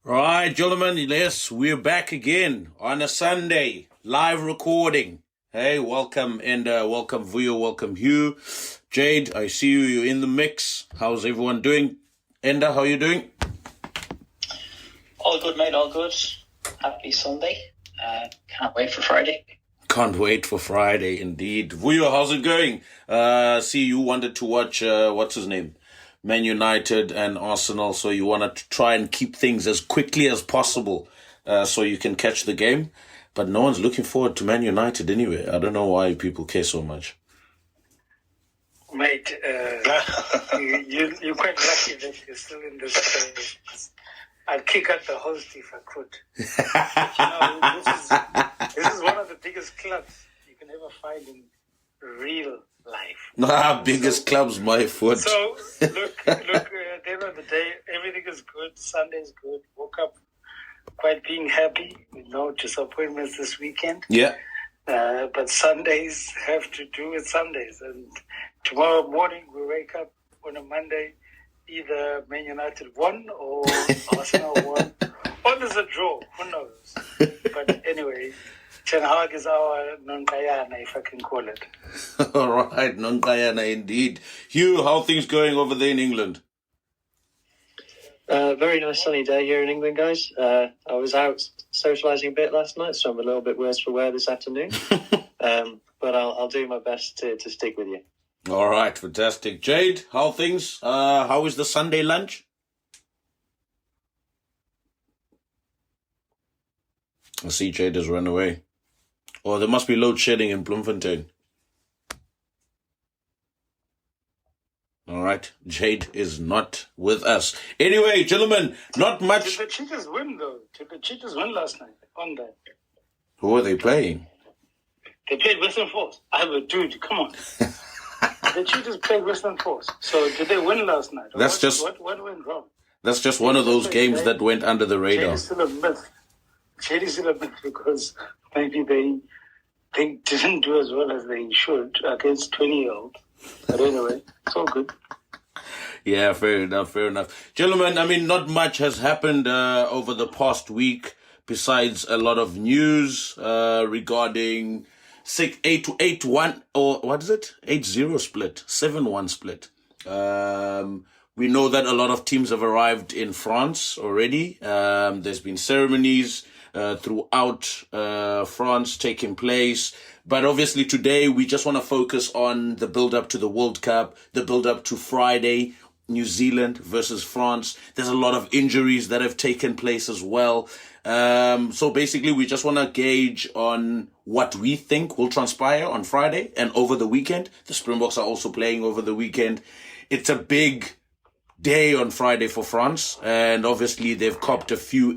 Right, gentlemen, yes, we're back again on a Sunday, live recording. Hey, welcome, and welcome Vuyo, welcome Hugh. Jade, I see you, you're in the mix. How's everyone doing? Enda, how are you doing? All good, mate, all good. Happy Sunday. Can't wait for Friday. Can't wait for Friday, indeed. Vuyo, how's it going? See, you wanted to watch, what's his name? Man United and Arsenal, so you want to try and keep things as quickly as possible so you can catch the game. But no one's looking forward to Man United anyway. I don't know why people care so much. Mate, you're quite lucky that you're still in this place. I'd kick out the host if I could. This is one of the biggest clubs you can ever find in real life. Biggest clubs, my foot. So, look, at the end of the day, everything is good. Sunday's good. Woke up quite being happy. No disappointments this weekend. Yeah. But Sundays have to do with Sundays. And tomorrow morning we wake up on a Monday, either Man United won or Arsenal won. Or there's a draw. Who knows? But anyway, Ten Hag is our non-Guyana, if I can call it. All right, non-Guyana indeed. Hugh, how are things going over there in England? Very nice sunny day here in England, guys. I was out socialising a bit last night, so I'm a little bit worse for wear this afternoon. But I'll do my best to stick with you. All right, fantastic. Jade, how are things? How is the Sunday lunch? I see Jade has run away. Oh, there must be load shedding in Bloemfontein. All right, Jade is not with us. Anyway, gentlemen, not much. Did the Cheetahs win, though? Did the Cheetahs win last night on that? Who are they playing? They played Western Force. Dude, come on. The Cheetahs played Western Force. So did they win last night? What went wrong? That's just one of those games that went under the radar. Jade is still a myth. Jade is still a myth because maybe they didn't do as well as they should against 20-year-olds. But anyway, it's all good. Yeah, fair enough. Gentlemen, I mean, not much has happened over the past week besides a lot of news regarding 8-1, or what is it? 8-0 split, 7-1 split. We know that a lot of teams have arrived in France already. There's been ceremonies throughout France taking place. But obviously today we just want to focus on the build-up to the World Cup, the build-up to Friday, New Zealand versus France. There's a lot of injuries that have taken place as well. So basically we just want to gauge on what we think will transpire on Friday and over the weekend. The Springboks are also playing over the weekend. It's a big day on Friday for France, and obviously they've copped a few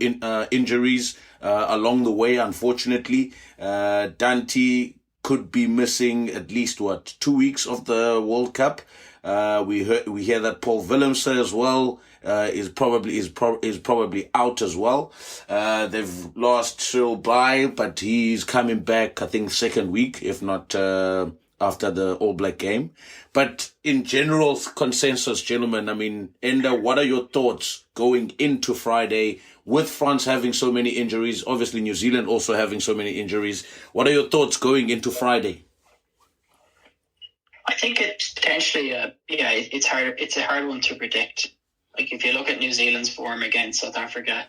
injuries along the way, unfortunately. Dante could be missing at least 2 weeks of the World Cup. We hear that Paul Willemse as well is probably out as well. They've lost Cyril Bail, but he's coming back, I think, second week, if not after the All-Black game. But in general consensus, gentlemen, I mean, Enda, what are your thoughts going into Friday with France having so many injuries, obviously New Zealand also having so many injuries? What are your thoughts going into Friday? I think it's potentially, it's hard. It's a hard one to predict. Like if you look at New Zealand's form against South Africa,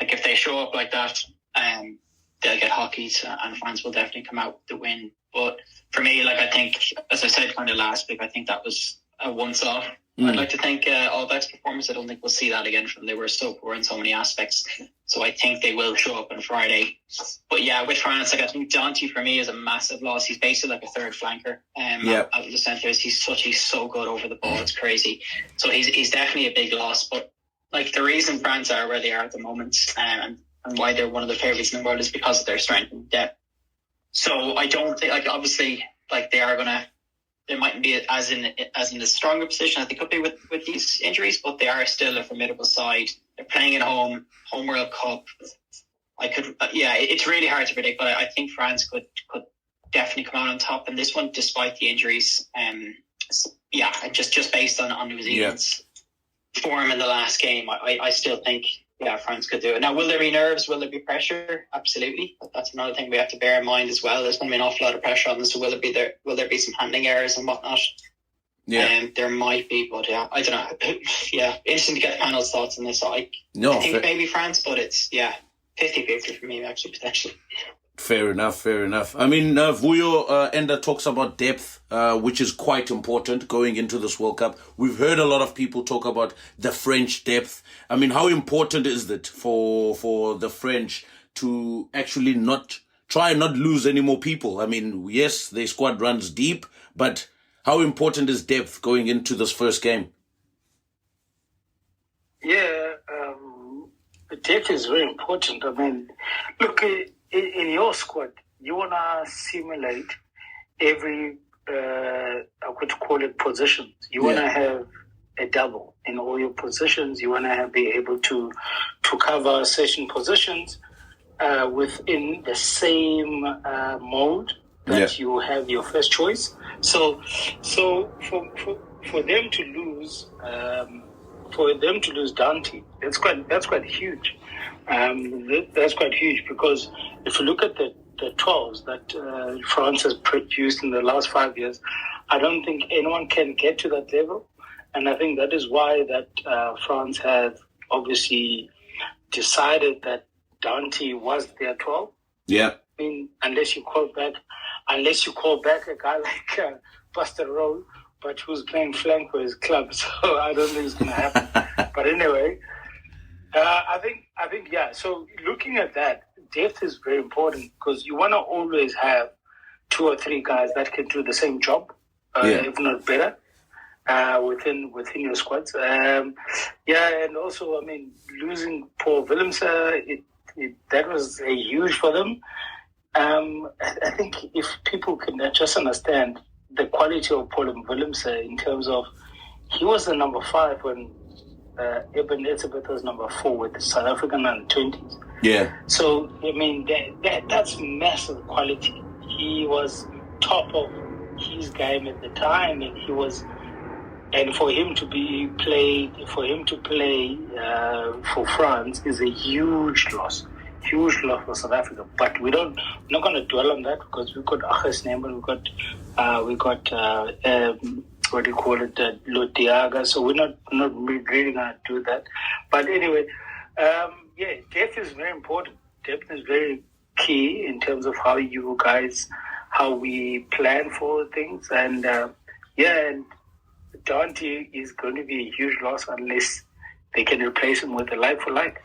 like if they show up like that, they'll get hockeys and France will definitely come out with the win. But for me, like I think, as I said kind of last week, I think that was a once-off. I'd like to think Allblacks' performance, I don't think we'll see that again from them. They were so poor in so many aspects. So I think they will show up on Friday. But yeah, with France, like I think Dante for me is a massive loss. He's basically like a third flanker out of the centres. He's so good over the ball. It's crazy. So he's definitely a big loss. But like the reason France are where they are at the moment and why they're one of the favourites in the world is because of their strength and depth. So I don't think, like obviously, like they mightn't be as in a stronger position as they could be with these injuries, but they are still a formidable side. They're playing at home World Cup. It's really hard to predict, but I think France could definitely come out on top in this one despite the injuries. Just based on New Zealand's form in the last game, I still think France could do it. Now, will there be nerves? Will there be pressure? Absolutely. But that's another thing we have to bear in mind as well. There's going to be an awful lot of pressure on them. So will there be some handling errors and whatnot? Yeah. There might be, but I don't know. Interesting to get the panel's thoughts on this. I think maybe France, but it's 50-50 for me actually, potentially. Fair enough. I mean, Vuyo Enda talks about depth, which is quite important going into this World Cup. We've heard a lot of people talk about the French depth. I mean, how important is it for the French to actually not lose any more people? I mean, yes, their squad runs deep, but how important is depth going into this first game? Yeah, depth is very important. I mean, look, in your squad, you want to simulate every, I could call it positions. You want to have a double in all your positions. You want to be able to cover certain positions within the same mode that you have your first choice. So for them to lose, Dante, that's quite huge. That's quite huge because if you look at the 12s that France has produced in the last 5 years, I don't think anyone can get to that level. And I think that is why that France have obviously decided that Dante was their 12. Yeah. I mean, unless you call back a guy like Buster Rowe, but who's playing flank for his club. So I don't think it's going to happen. But anyway, I think, so looking at that, depth is very important because you want to always have 2 or 3 guys that can do the same job, if not better, within your squads. And also, I mean, losing Paul Willems, that was a huge for them. I think if people can just understand the quality of Paul Willems in terms of he was the number 5 when Eben Etzebeth was number 4 with the South African under-20s. Yeah. So, I mean, that's massive quality. He was top of his game at the time, and for him to play for France is a huge loss for South Africa. But we're not going to dwell on that because we've got Achis Nembel, we got what do you call it, Lodiaga. So we're not really going to do that. But anyway, depth is very important. Depth is very key in terms of how we plan for things. And and Dante is going to be a huge loss unless they can replace him with a like for like.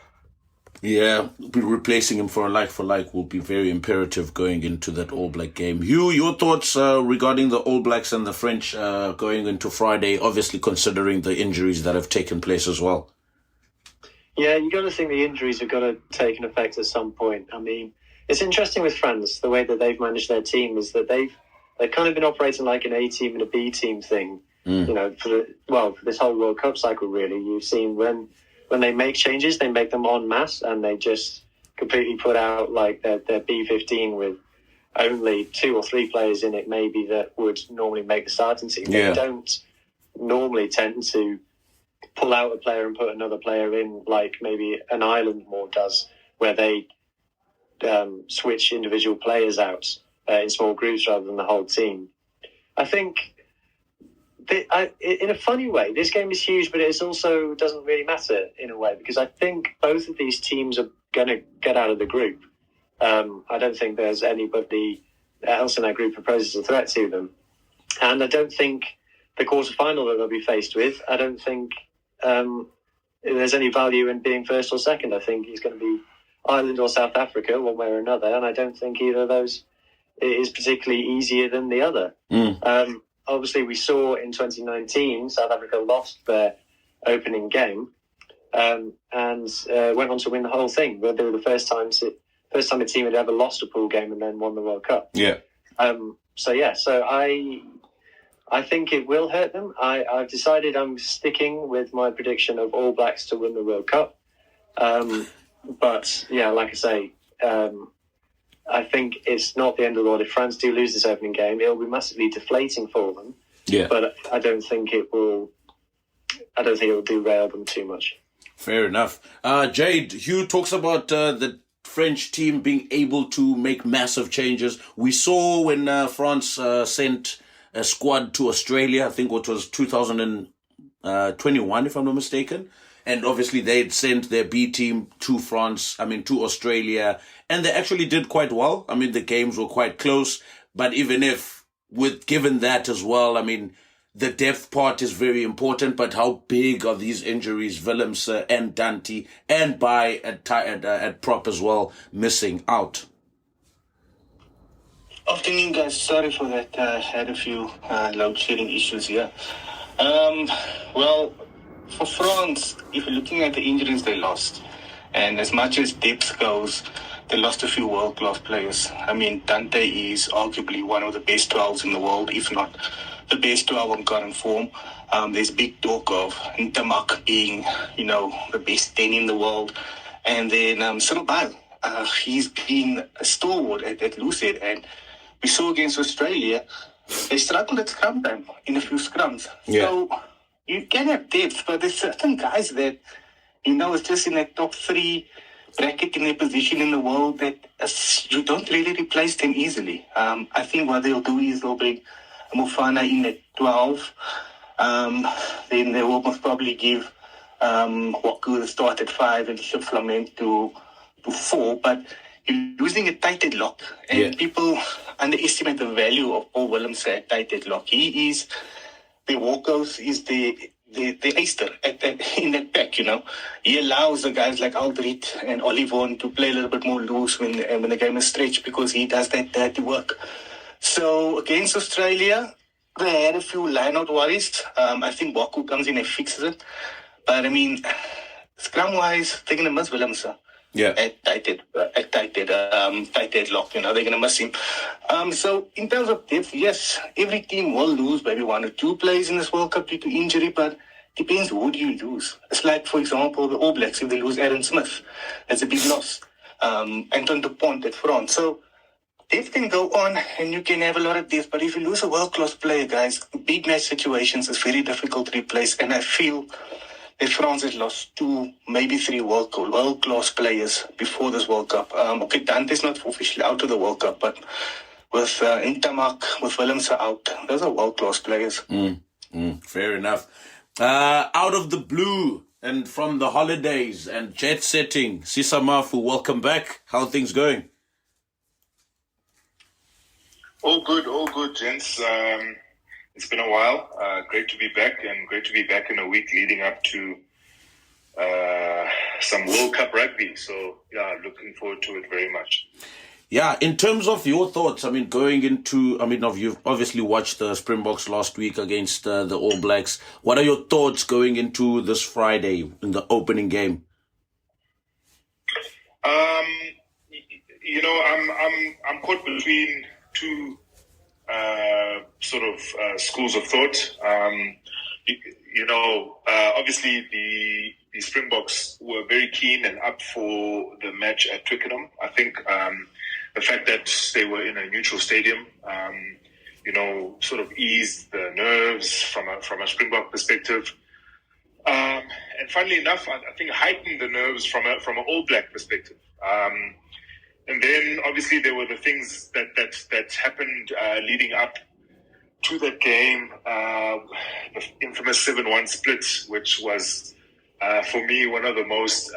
Yeah, replacing him for a like will be very imperative going into that All Black game. Hugh, your thoughts regarding the All Blacks and the French going into Friday, obviously considering the injuries that have taken place as well? Yeah, you got to think the injuries have got to take an effect at some point. I mean, it's interesting with France, the way that they've managed their team is that they've kind of been operating like an A team and a B team thing. You know, for this whole World Cup cycle, really. You've seen when they make changes, they make them en masse and they just completely put out like their B15 with only 2 or 3 players in it, maybe that would normally make the starting team. Yeah. They don't normally tend to pull out a player and put another player in like maybe an Ireland more does, where they switch individual players out in small groups rather than the whole team. I think in a funny way, this game is huge, but it also doesn't really matter in a way because I think both of these teams are going to get out of the group. I don't think there's anybody else in that group who poses a threat to them. And I don't think the quarterfinal that they'll be faced with, I don't think there's any value in being first or second. I think he's going to be Ireland or South Africa, one way or another, and I don't think either of those is particularly easier than the other. Obviously, we saw in 2019 South Africa lost their opening game and went on to win the whole thing. They were the first time a team had ever lost a pool game and then won the World Cup. Yeah. So I think it will hurt them. I've decided I'm sticking with my prediction of All Blacks to win the World Cup. But yeah, like I say, I think it's not the end of the world. If France do lose this opening game, it'll be massively deflating for them. Yeah. But I don't think it will derail them too much. Fair enough. Jade, Hugh talks about the French team being able to make massive changes. We saw when France sent a squad to Australia, I think it was 2021, if I'm not mistaken. And obviously they'd sent their B team to to Australia, and they actually did quite well. I mean, the games were quite close, but even given that as well, I mean, the depth part is very important, but how big are these injuries? Willems and Dante, and by at prop as well, missing out. Afternoon, guys. Sorry for that. I had a few load shedding issues here. For France, if you're looking at the injuries they lost, and as much as depth goes, they lost a few world-class players. I mean, Dante is arguably one of the best 12s in the world, if not the best 12 on current form. There's big talk of Ntamak being, the best 10 in the world. And then Cyril Bail, he's been a stalwart at Lucid. And we saw against Australia, they struggled at scrum time in a few scrums. Yeah. So you can have depth, but there's certain guys that, it's just in that top 3 bracket in their position in the world that you don't really replace them easily. I think what they'll do is they'll bring Mufana in at 12. Then they will most probably give Waku the start at 5 and shift Flament to 4. But you're losing a tight headlock. And people underestimate the value of Paul Willems at tight headlock. He is the Walkos, is the acer in that pack, He allows the guys like Aldrit and Olivon to play a little bit more loose when the game is stretched because he does that dirty work. So against Australia, they had a few line-out worries. I think Waku comes in and fixes it. But I mean, scrum-wise, they're going to miss Willems. At tight headlock, they're going to miss him. So in terms of depth, yes, every team will lose maybe 1 or 2 players in this World Cup due to injury, but depends who do you lose. It's like, for example, the All Blacks, if they lose Aaron Smith, that's a big loss. Anton Dupont at France. So depth can go on and you can have a lot of depth, but if you lose a world-class player, guys, big match situations is very difficult to replace, and I feel that France has lost 2, maybe 3 world-class players before this World Cup. Okay, Dante's not officially out of the World Cup, but with Ntamak, with Willems out, those are world-class players. Fair enough. Out of the blue and from the holidays and jet setting, Sisa Mafu, welcome back. How are things going? All good, gents. It's been a while. Great to be back, and great to be back in a week leading up to some World Cup rugby. So, yeah, looking forward to it very much. Yeah, in terms of your thoughts, you've obviously watched the Springboks last week against the All Blacks. What are your thoughts going into this Friday in the opening game? I'm caught between 2 schools of thought. Obviously the Springboks were very keen and up for the match at Twickenham. I think the fact that they were in a neutral stadium, sort of eased the nerves from a Springbok perspective. And funnily enough, I think heightened the nerves from an All Black perspective. And then obviously there were the things that happened leading up to that game, the infamous 7-1 split, which was for me one of the most.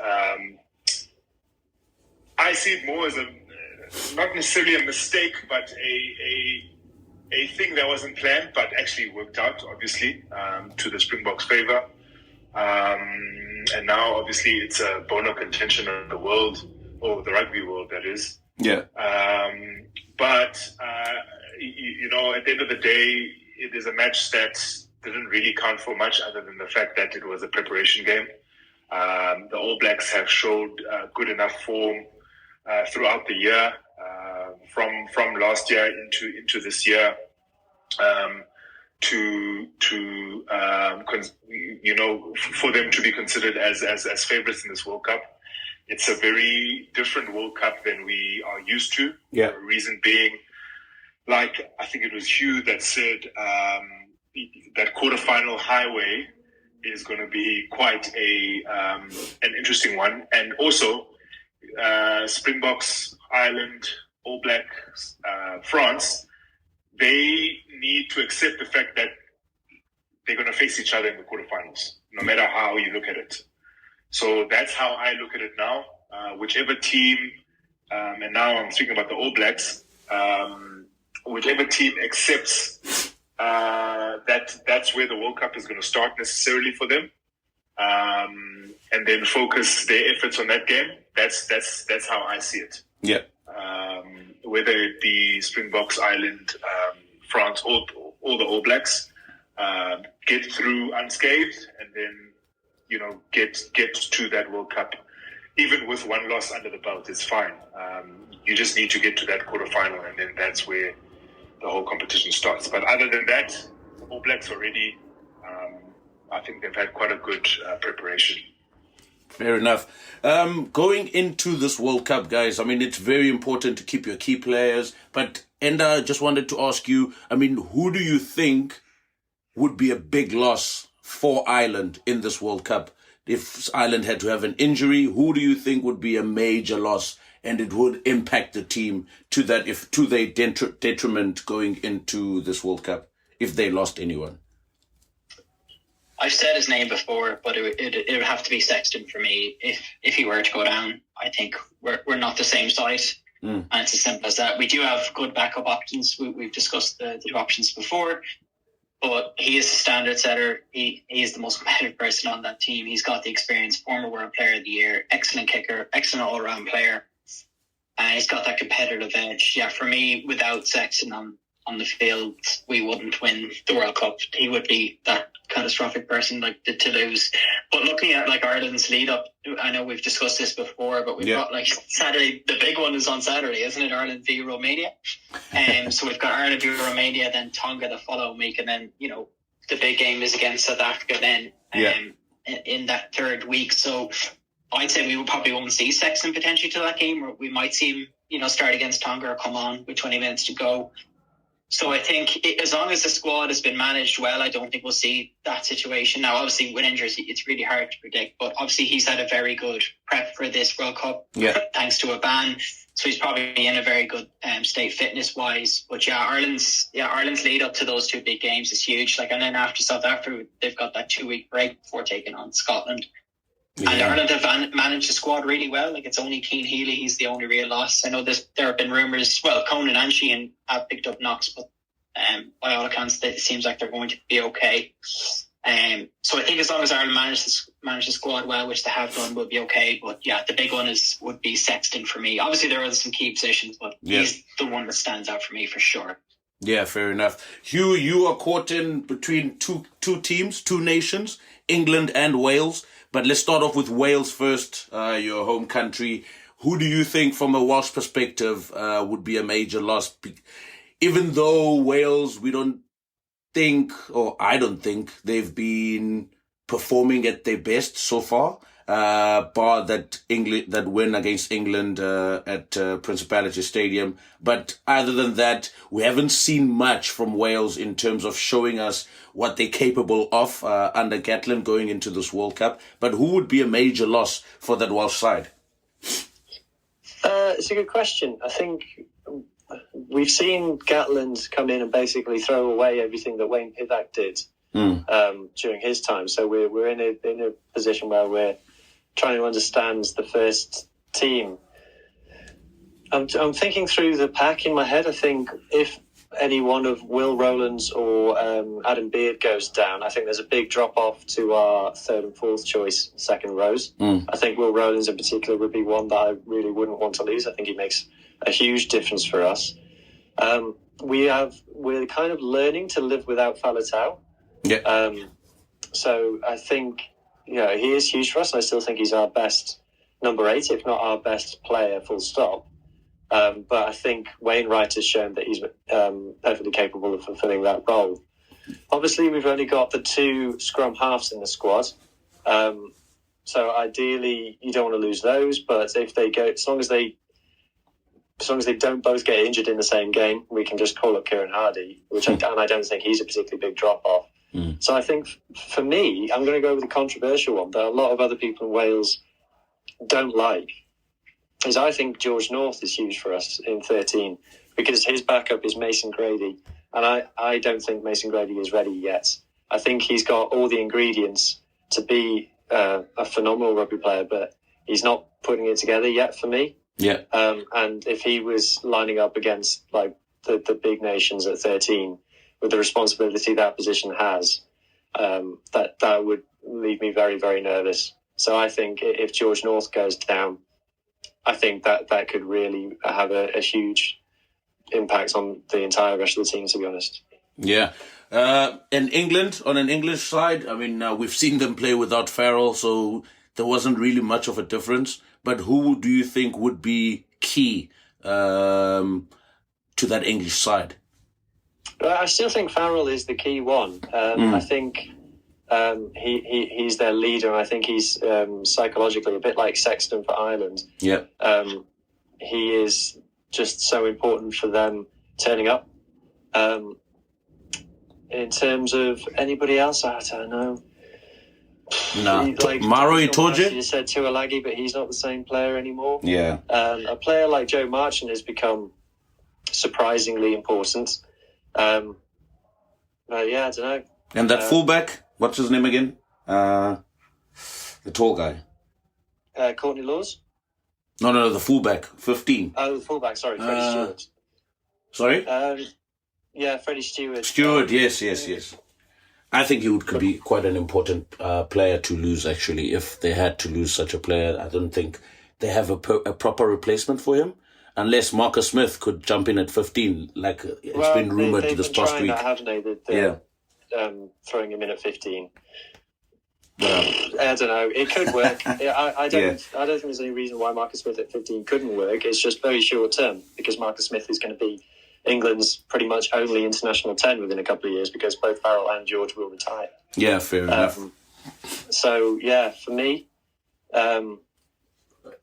I see it more as not necessarily a mistake, but a thing that wasn't planned, but actually worked out, obviously, to the Springboks' favour. And now, obviously, it's a bone of contention of the world, or the rugby world, that is. Yeah. But at the end of the day, it is a match that didn't really count for much other than the fact that it was a preparation game. The All Blacks have showed good enough form throughout the year, from last year into this year, for them to be considered as favourites in this World Cup. It's a very different World Cup than we are used to. Yeah. Reason being, like I think it was Hugh that said that quarterfinal highway is going to be quite an interesting one, and also Springboks, Ireland, All Blacks, France, they need to accept the fact that they're going to face each other in the quarterfinals, no matter how you look at it. So that's how I look at it now. Whichever team, and now I'm speaking about the All Blacks, whichever team accepts that's where the World Cup is going to start necessarily for them, and then focus their efforts on that game. That's how I see it. Yeah. Whether it be Springboks, Ireland, France, or the All Blacks, get through unscathed, and then get to that World Cup. Even with one loss under the belt, it's fine. You just need to get to that quarterfinal, and then that's where the whole competition starts. But other than that, All Blacks already, I think they've had quite a good preparation. Fair enough. Going into this World Cup, guys, I mean, it's very important to keep your key players. But Enda, just wanted to ask you, I mean, who do you think would be a big loss for Ireland in this World Cup? If Ireland had to have an injury, who do you think would be a major loss and it would impact the team to their detriment going into this World Cup if they lost anyone? I've said his name before, but it would have to be Sexton for me. If he were to go down, I think we're not the same size, and it's as simple as that. We do have good backup options. We've discussed the two options before, but he is the standard setter. He is the most competitive person on that team. He's got the experience, former World Player of the Year, excellent kicker, excellent all-around player, and he's got that competitive edge. Yeah, for me, without Sexton on the field, we wouldn't win the World Cup. He would be that catastrophic person to lose. But looking at Ireland's lead up, I know we've discussed this before, but we've got Saturday. The big one is on Saturday, isn't it? Ireland v Romania. So we've got Ireland v Romania, then Tonga the following week, and then the big game is against South Africa then in that third week. So I'd say we probably won't see Sexton potentially to that game, or we might see him start against Tonga or come on with 20 minutes to go. So I think as long as the squad has been managed well, I don't think we'll see that situation. Now, obviously, with injuries, it's really hard to predict. But obviously, he's had a very good prep for this World Cup, thanks to a ban. So he's probably in a very good state fitness-wise. But Ireland's lead up to those two big games is huge. And then after South Africa, they've got that 2-week break before taking on Scotland. Yeah. And Ireland have managed the squad really well. It's only Keane Healy. He's the only real loss. I know there have been rumours. Well, Conan and Sheehan have picked up knocks, but by all accounts, it seems like they're going to be okay. So I think as long as Ireland manage the squad well, which they have done, we'll be okay. But the big one would be Sexton for me. Obviously, there are some key positions, but he's the one that stands out for me for sure. Yeah, fair enough. Hugh, you are caught in between two teams, two nations, England and Wales. But let's start off with Wales first, your home country. Who do you think, from a Welsh perspective, would be a major loss? Even though Wales, I don't think they've been performing at their best so far, bar that win against England at Principality Stadium. But other than that, we haven't seen much from Wales in terms of showing us what they're capable of under Gatland going into this World Cup. But who would be a major loss for that Welsh side? It's a good question. I think we've seen Gatland come in and basically throw away everything that Wayne Pivak did during his time. So we're in a position where we're trying to understand the first team. I'm thinking through the pack in my head. I think if any one of Will Rowlands or Adam Beard goes down, I think there's a big drop-off to our third and fourth choice second rows. I think Will Rowlands in particular would be one that I really wouldn't want to lose. I think he makes a huge difference for us. We're kind of learning to live without Faletau. Yeah. So I think, he is huge for us. I still think he's our best number 8, if not our best player, full stop. But I think Wainwright has shown that he's perfectly capable of fulfilling that role. Obviously, we've only got the 2 scrum halves in the squad. So ideally, you don't want to lose those. But if they go, as long as they don't both get injured in the same game, we can just call up Kieran Hardy, and I don't think he's a particularly big drop-off. So I think, for me, I'm going to go with the controversial one that a lot of other people in Wales don't like, is I think George North is huge for us in 13, because his backup is Mason Grady, and I don't think Mason Grady is ready yet. I think he's got all the ingredients to be a phenomenal rugby player, but he's not putting it together yet for me. Yeah. And if he was lining up against like the big nations at 13, with the responsibility that position has, that would leave me very, very nervous. So I think if George North goes down, I think that could really have a huge impact on the entire rest of the team, to be honest. Yeah. In England, on an English side, I mean, we've seen them play without Farrell, so there wasn't really much of a difference. But who do you think would be key to that English side? I still think Farrell is the key one. I think he's their leader, and I think he's psychologically a bit like Sexton for Ireland. Yeah. He is just so important for them turning up. In terms of anybody else, I don't know. Maro Itoje? You said Tuolagi, but he's not the same player anymore. Yeah. A player like Joe Marchant has become surprisingly important. But yeah, I don't know. And that fullback, what's his name again? The tall guy. Courtney Laws? No, the fullback, 15. Oh, the fullback, sorry, Freddie Stewart. Sorry? Yeah, Freddie Stewart. Stewart, yes. I think he would be quite an important player to lose, actually, if they had to lose such a player. I don't think they have a proper replacement for him, unless Marcus Smith could jump in at 15, like it's been rumoured this past week. That, haven't they? Throwing him in at 15. I don't know. It could work. I don't think there's any reason why Marcus Smith at 15 couldn't work. It's just very short term, because Marcus Smith is going to be England's pretty much only international 10 within a couple of years, because both Farrell and George will retire. Yeah, fair enough. So, yeah, for me...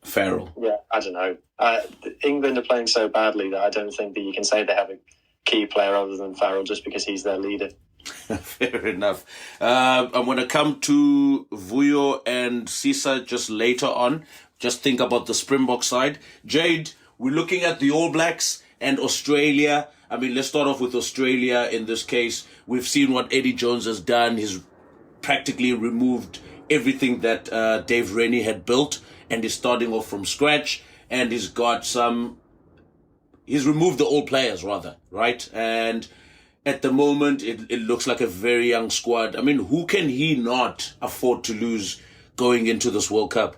Farrell. Yeah, I don't know. England are playing so badly that I don't think that you can say they have a key player other than Farrell just because he's their leader. Fair enough. I'm going to come to Vuyo and Sisa just later on. Just think about the Springbok side. Jade, we're looking at the All Blacks and Australia. I mean, let's start off with Australia in this case. We've seen what Eddie Jones has done. He's practically removed everything that Dave Rennie had built, and he's starting off from scratch, and he's removed the old players, rather, right? And at the moment, it looks like a very young squad. I mean, who can he not afford to lose going into this World Cup?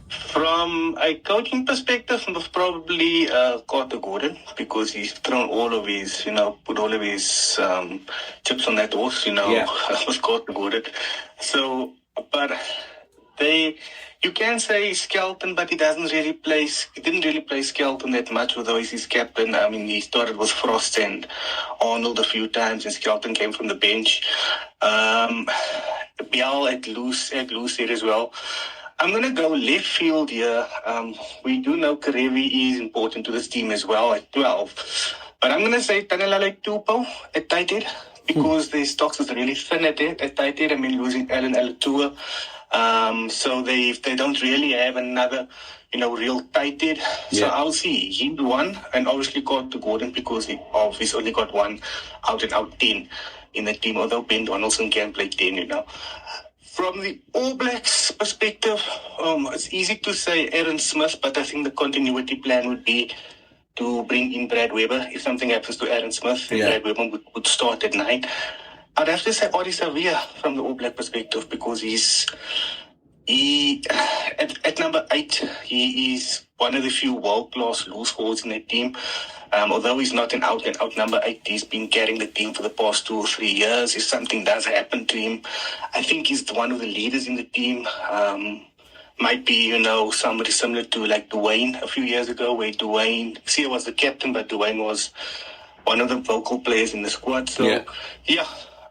From a coaching perspective, most probably Carter Gordon, because he's thrown all of his, put all of his chips on that horse, was Carter Gordon. So, but you can say Skelton, but he didn't really play Skelton that much, although he's his captain. I mean, he started with Frost and Arnold a few times, and Skelton came from the bench. Bial at loose here as well. I'm going to go left field here. We do know Karevi is important to this team as well at 12. But I'm going to say Tagalala Tupo at tight head, because their stocks is really thin at tight head. I mean, losing Alan Alatua. So they don't really have another, real tight head. So I'll see him one, and obviously Carter Gordon, because he obviously only got one out and out 10 in the team, although Ben Donaldson can play 10, From the All Blacks perspective, it's easy to say Aaron Smith, but I think the continuity plan would be to bring in Brad Weber. If something happens to Aaron Smith, then Brad Weber would start at 9. I'd have to say Adi Savia from the All Black perspective, because at number 8, he is one of the few world-class loose forwards in the team. Although he's not an out-and-out number 8, he's been carrying the team for the past 2 or 3 years. If something does happen to him, I think he's one of the leaders in the team. Might be, somebody similar to like Dwayne a few years ago, where Sia was the captain, but Dwayne was one of the vocal players in the squad. So,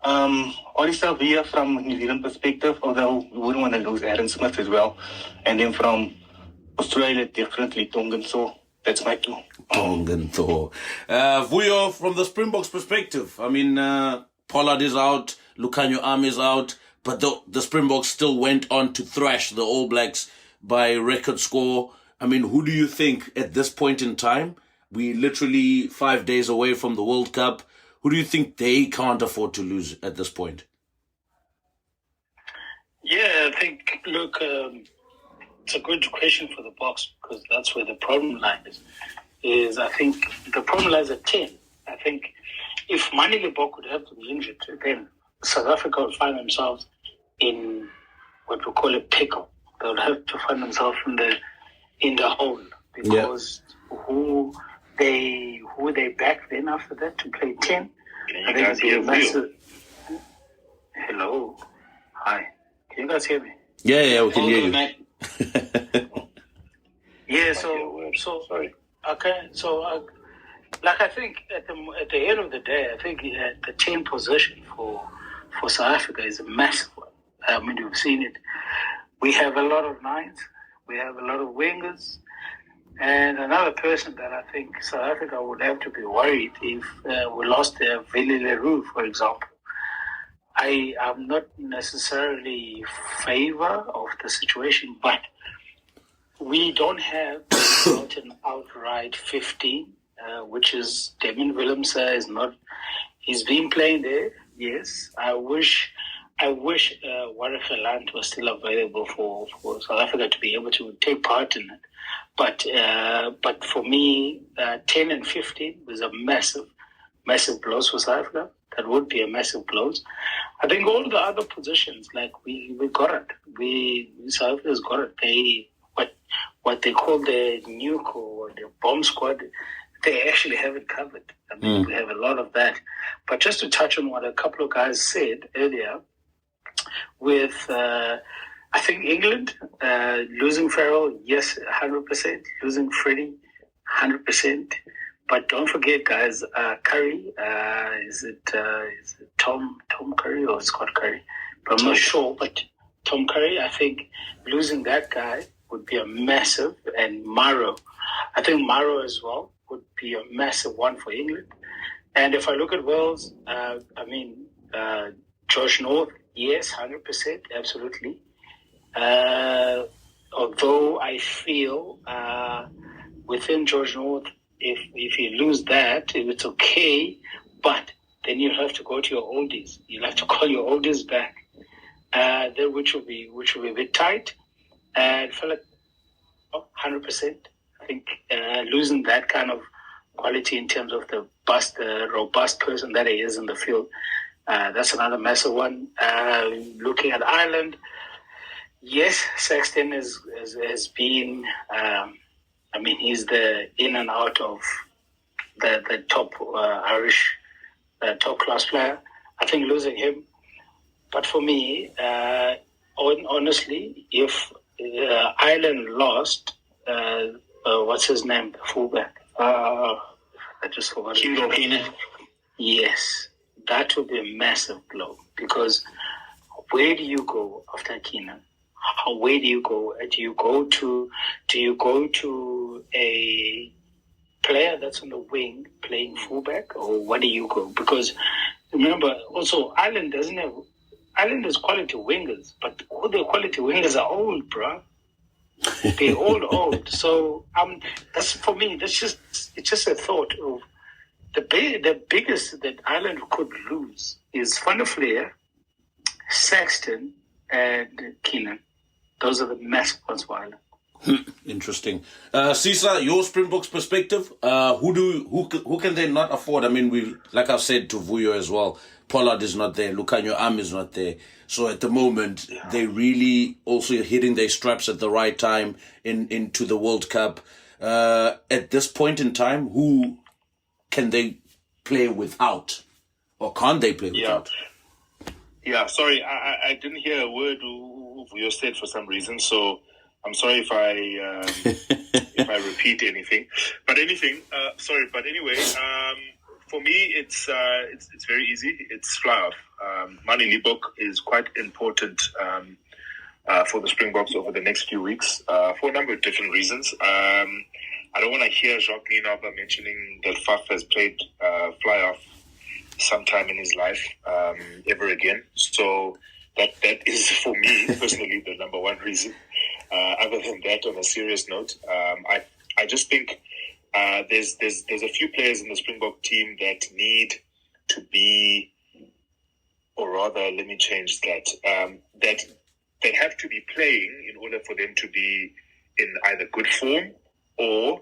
Adi Savia from New Zealand perspective, although we wouldn't want to lose Aaron Smith as well. And then from Australia, definitely Tongan Thor. That's my 2. Tongan Thor. Vuyo, from the Springboks perspective, I mean, Pollard is out, Lucanio Arm is out, but the Springboks still went on to thrash the All Blacks by record score. I mean, who do you think at this point in time, we literally 5 days away from the World Cup, who do you think they can't afford to lose at this point? Yeah, I think, look, it's a good question for the Boks, because that's where the problem lies. I think the problem lies at 10. I think if Manile Bok would have to be injured, then South Africa would find themselves in what we call a pickle. They would have to find themselves in the hole, because who they back then after that to play 10. Can you guys hear me? Hello. Hi. Can you guys hear me? Yeah, we can hear you. Sorry. Okay, so I think at the end of the day, I think the 10 position for South Africa is a massive one. I mean, you've seen it. We have a lot of 9s, we have a lot of wingers, and another person that I think South Africa would have to be worried if we lost Willie Leroux, for example. I am not necessarily favor of the situation, but we don't have an outright 15, which is Damien Willemse is not. He's been playing there. Yes, I wish Warwick Land was still available for South Africa to be able to take part in it. But for me, 10 and 15 was a massive blows for South Africa. That would be a massive blows. I think all the other positions, like we got it. South Africa's got it. They what they call the nuke or the bomb squad, they actually have it covered. I mean, we have a lot of that. But just to touch on what a couple of guys said earlier, with I think England losing Farrell, yes, 100%. Losing Freddie, 100%. But don't forget, guys, Curry, is it Tom Curry or Scott Curry? But I'm not sure. But Tom Curry, I think losing that guy would be a massive, and Maro. I think Maro as well would be a massive one for England. And if I look at Wales, Josh North, yes, 100%, absolutely. Although I feel within George North, if you lose that, it's okay, but then you have to go to your oldies. You'll have to call your oldies back, which will be a bit tight. And I feel like 100%. I think losing that kind of quality in terms of the robust person that he is in the field, that's another massive one. Looking at Ireland, yes, Sexton has been. He's the in and out of the top Irish top class player. I think losing him, but for me, honestly, if Ireland lost, what's his name, the fullback? I just forgot. Hugo Keenan. Yes, that would be a massive blow, because where do you go after Keenan? Where do you go? Do you go to a player that's on the wing playing fullback, or what do you go? Because remember, also Ireland has quality wingers, but all the quality wingers are old, bro. They're all old. So that's for me. It's just a thought of the biggest that Ireland could lose is Van der Fleer, Sexton, and Keenan. Those are the massive ones for Ireland. Interesting. Cesar, your Springboks perspective, who can they not afford? I mean, like I've said to Vuyo as well, Pollard is not there, Lucanio Am is not there. So at the moment, they really also hitting their straps at the right time into the World Cup. At this point in time, who can they play without? Or can't they play without? Yeah, sorry, I didn't hear a word you said for some reason, so I'm sorry if I repeat anything. But anyway, for me, it's very easy. It's fly off. Mani Libok is quite important for the Springboks over the next few weeks for a number of different reasons. I don't want to hear Jacques Nienaber mentioning that Faf has played fly off sometime in his life ever again. So that is, for me personally, the number one reason. Other than that, on a serious note, I just think there's a few players in the Springbok team that need to be, or rather, let me change that. That they have to be playing in order for them to be in either good form or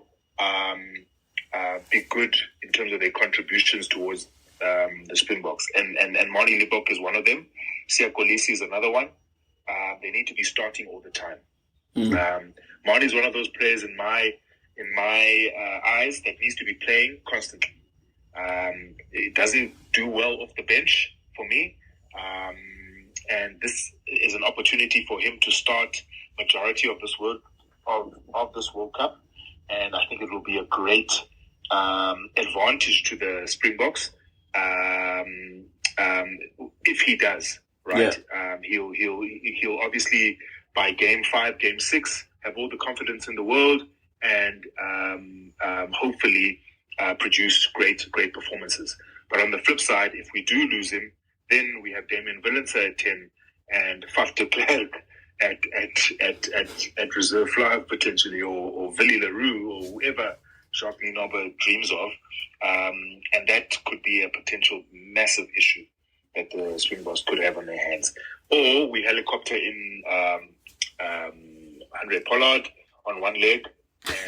be good in terms of their contributions towards the Springboks. And Mani Libok is one of them. Sia Kolisi is another one. They need to be starting all the time. Mani is one of those players in my eyes that needs to be playing constantly. It doesn't do well off the bench for me. And this is an opportunity for him to start majority of this World Cup. And I think it will be a great advantage to the Springboks if he does. Right, yeah. He'll obviously by game 5, game 6 have all the confidence in the world and hopefully produce great performances. But on the flip side, if we do lose him, then we have Damien Willemse at 10 and Faf de Klerk at reserve fly potentially, or Willie Leroux or whoever Jacques Nienaber dreams of, and that could be a potential massive issue that the Springboks could have on their hands. Or we helicopter in Andre Pollard on one leg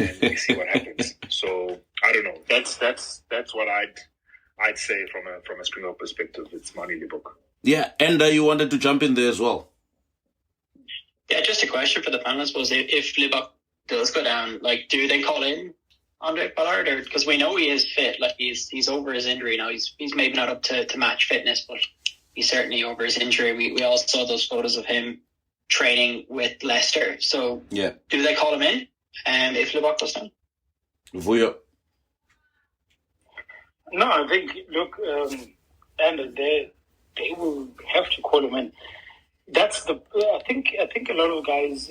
and we see what happens. So I don't know. That's what I'd say from a Springbok perspective. It's Mani Libok. Yeah, and you wanted to jump in there as well. Yeah, just a question for the panel, I suppose. If Libok does go down, like, do they call in Andre Pollard, or because we know he is fit, like he's over his injury now. He's maybe not up to match fitness, but he's certainly over his injury. We all saw those photos of him training with Leicester. So yeah, do they call him in? If Libok goes down, Vuyo. No, I think and they will have to call him in. That's I think a lot of guys.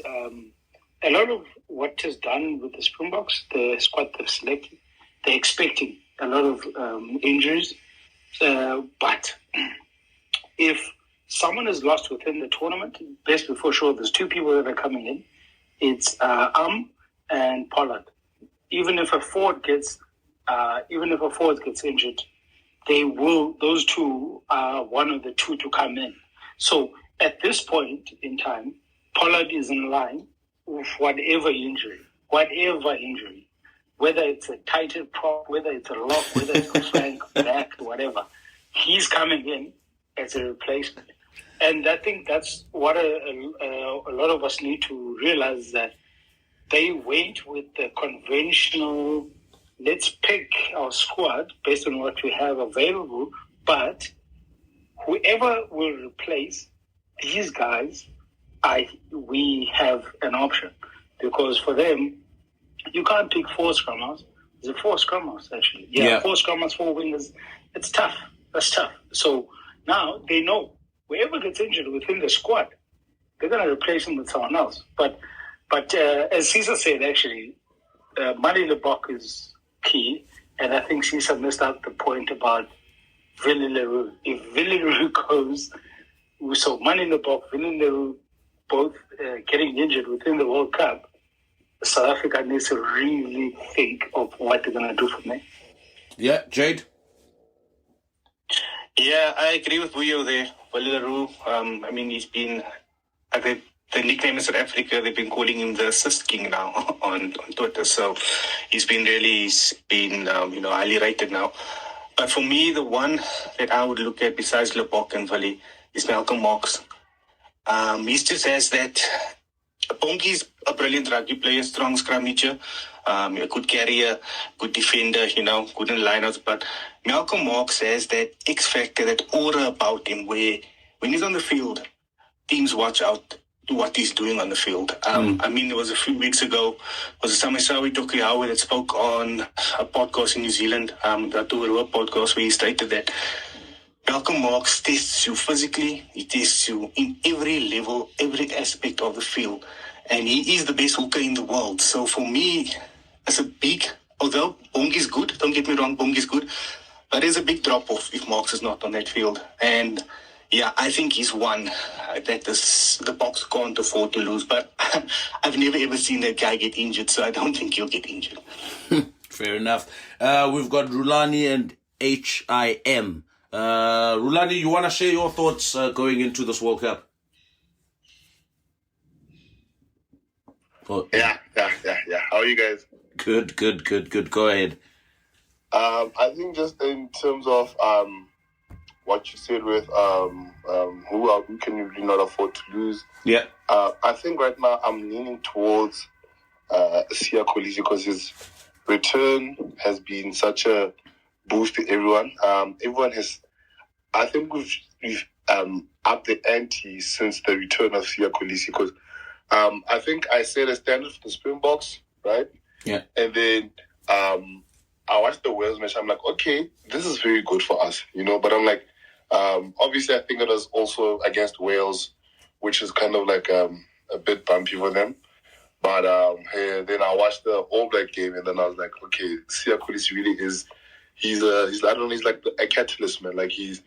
A lot of what is done with the Springboks, the squad they've selected, they're expecting a lot of injuries. But if someone is lost within the tournament, best before sure, there's two people that are coming in. It's and Pollard. Even if a forward gets injured, those two are one of the two to come in. So at this point in time, Pollard is in line with whatever injury, whether it's a tighted prop, whether it's a lock, whether it's a flank, back, whatever, he's coming in as a replacement. And I think that's what a lot of us need to realize, that they wait with the conventional, let's pick our squad based on what we have available, but whoever will replace these guys, we have an option, because for them, you can't pick 4 scrummers. There's 4 scrummers actually. Yeah, 4 scrummers, 4 wingers. It's tough. That's tough. So now they know whoever gets injured within the squad, they're going to replace him with someone else. But as Cesar said, actually, Mani Libok is key, and I think Cesar missed out the point about Willie Leroux. If Willie Leroux goes, so Mani Libok, Willie Leroux, both getting injured within the World Cup, South Africa needs to really think of what they're going to do from there. Yeah, Jade? Yeah, I agree with Vuyo there. Willie Leroux, he's been a the nickname in South Africa, they've been calling him the assist king now on Twitter. So he's been highly rated now. But for me, the one that I would look at besides Lebok and Vali is Malcolm Marx. He just has that. Bongi's a brilliant rugby player, strong scrummager, a good carrier, good defender, good in lineouts. But Malcolm Marx has that X factor, that aura about him, where when he's on the field, teams watch out to what he's doing on the field. There was a few weeks ago, was it Samasawi Tokuyawa that spoke on a podcast in New Zealand, the Tuarua podcast, where he stated that Malcolm Marx tests you physically, he tests you in every level, every aspect of the field. And he is the best hooker in the world. So for me, although Bongi's good, don't get me wrong, Bongi's good, but there's a big drop-off if Marx is not on that field. And yeah, I think he's one that the Boks can't afford to lose. But I've never ever seen that guy get injured, so I don't think he'll get injured. Fair enough. We've got Rulani and HIM. Rulani, you want to share your thoughts going into this World Cup? Yeah. How are you guys? Good. Go ahead. I think just in terms of what you said with who can you really not afford to lose? Yeah. I think right now I'm leaning towards Siya Kolisi because his return has been such a boost to everyone. I think we've upped the ante since the return of Siya Kolisi because I think I set a standard for the Springboks, right? Yeah. And then I watched the Wales match. I'm like, okay, this is very good for us, But I'm like, obviously, I think it was also against Wales, which is kind of like a bit bumpy for them. But then I watched the All-Black game, and then I was like, okay, Siya Kolisi really is. He's like a catalyst, man. Like he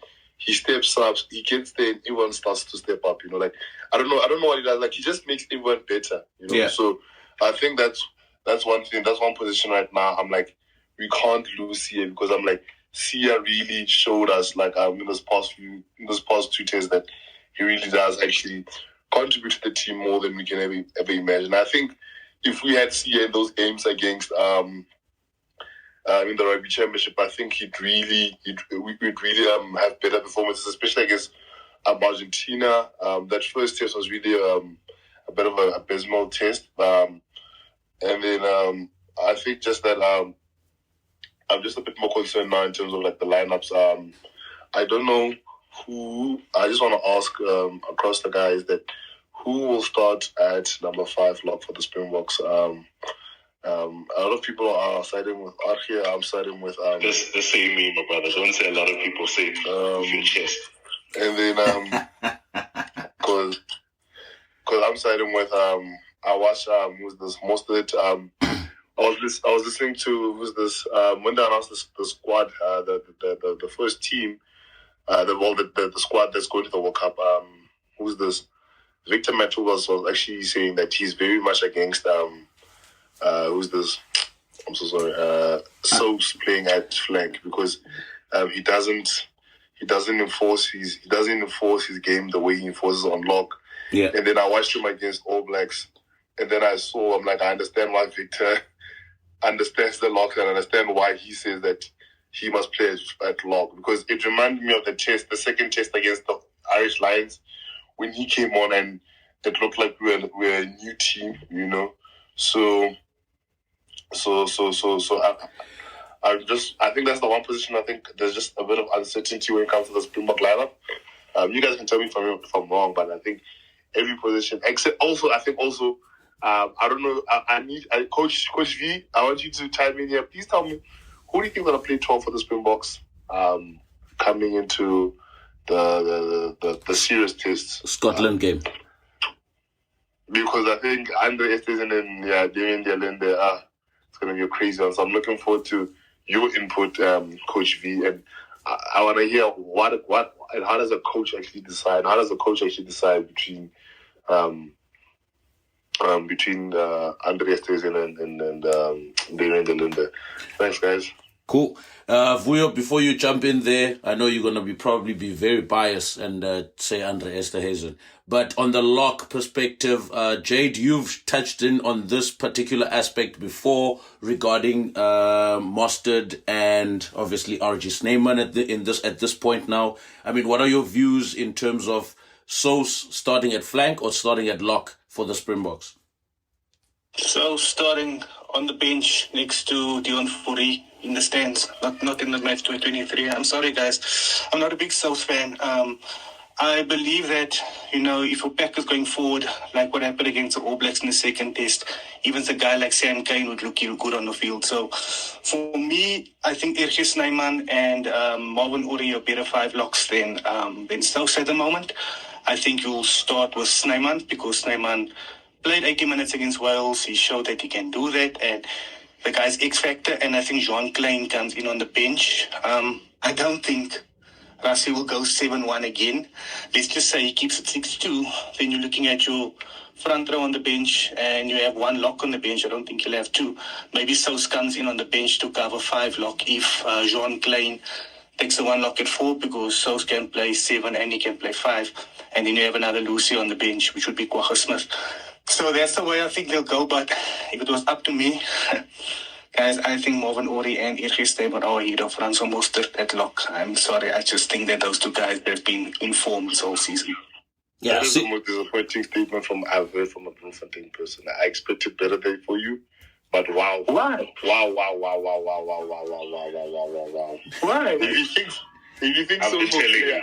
steps up, he gets there, and everyone starts to step up. Like I don't know what he does. Like he just makes everyone better. Yeah. So I think that's one thing. That's one position right now. I'm like, we can't lose Siya because I'm like, Siya really showed us like in those past two tests that he really does actually contribute to the team more than we can ever imagine. I think if we had Siya in those games against in the Rugby Championship, I think we'd really have better performances, especially against Argentina. That first test was really a bit of an abysmal test. And then I think just that I'm just a bit more concerned now in terms of like the lineups. I don't know who. I just want to ask across the guys that who will start at number 5 lock for the Springboks. A lot of people are siding with Archie. I'm siding with the same me, my brother. Don't say a lot of people say with your chest. And then because I'm siding with I watched who's this most of it. I was listening to who's this when they announced the squad, the first team, the squad that's going to the World Cup. Who's this? Victor Matthew was actually saying that he's very much against who's this? I'm so sorry. Soaps playing at flank because he doesn't enforce his game the way he enforces on lock. Yeah. And then I watched him against All Blacks, and then I'm like, I understand why Victor understands the lock and understand why he says that he must play at lock because it reminded me of the second test against the Irish Lions when he came on and it looked like we're a new team, So I think that's the one position. I think there's just a bit of uncertainty when it comes to the Springbok lineup. You guys can tell me if I'm wrong, but I think every position except also I don't know. I need Coach V. I want you to chime in here. Please tell me who do you think is gonna play 12 for the Springboks coming into the serious tests? Scotland game. Because I think Andre Estesen and Damien Dialende it's going to be a crazy one. So I'm looking forward to your input, Coach V. And I want to hear what and how does a coach actually decide? How does a coach actually decide between Andre Estesen and Damien Dialende? Thanks, guys. Cool. Vuyo, before you jump in there, I know you're going to probably be very biased and say Andre Esterhazen. But on the lock perspective, Jade, you've touched in on this particular aspect before regarding Mostert and obviously RG Snyman at this point now. I mean, what are your views in terms of Sos starting at flank or starting at lock for the Springboks? So starting on the bench next to Dion Fourie in the stands, not in the match 2023. I'm sorry, guys. I'm not a big South fan. I believe that, if a pack is going forward, like what happened against the Allblacks in the second test, even a guy like Sam Kane would look good on the field. So for me, I think RG Snyman and Marvin Orie are better 5 locks than South at the moment. I think you'll start with Snyman because Snyman played 80 minutes against Wales. He showed that he can do that. And the guy's X-factor. And I think Jean Klein comes in on the bench. I don't think Rassie will go 7-1 again. Let's just say he keeps it 6-2. Then you're looking at your front row on the bench and you have 1 lock on the bench. I don't think you'll have 2. Maybe Sous comes in on the bench to cover 5 lock if Jean Klein takes the 1 lock at 4 because Sous can play 7 and he can play 5. And then you have another Lucy on the bench, which would be Kwagga Smith. So that's the way I think they'll go. But if it was up to me, guys, I think Marvin Orie and RG Snyman are ahead of Francois Mostert at lock. I'm sorry. I just think that those 2 guys have been informed this whole season. Yeah, that is the most disappointing statement I've heard from a Bloemfontein person. I expected better day for you, but wow. Why? Wow. Why? If you think I've so, been telling you.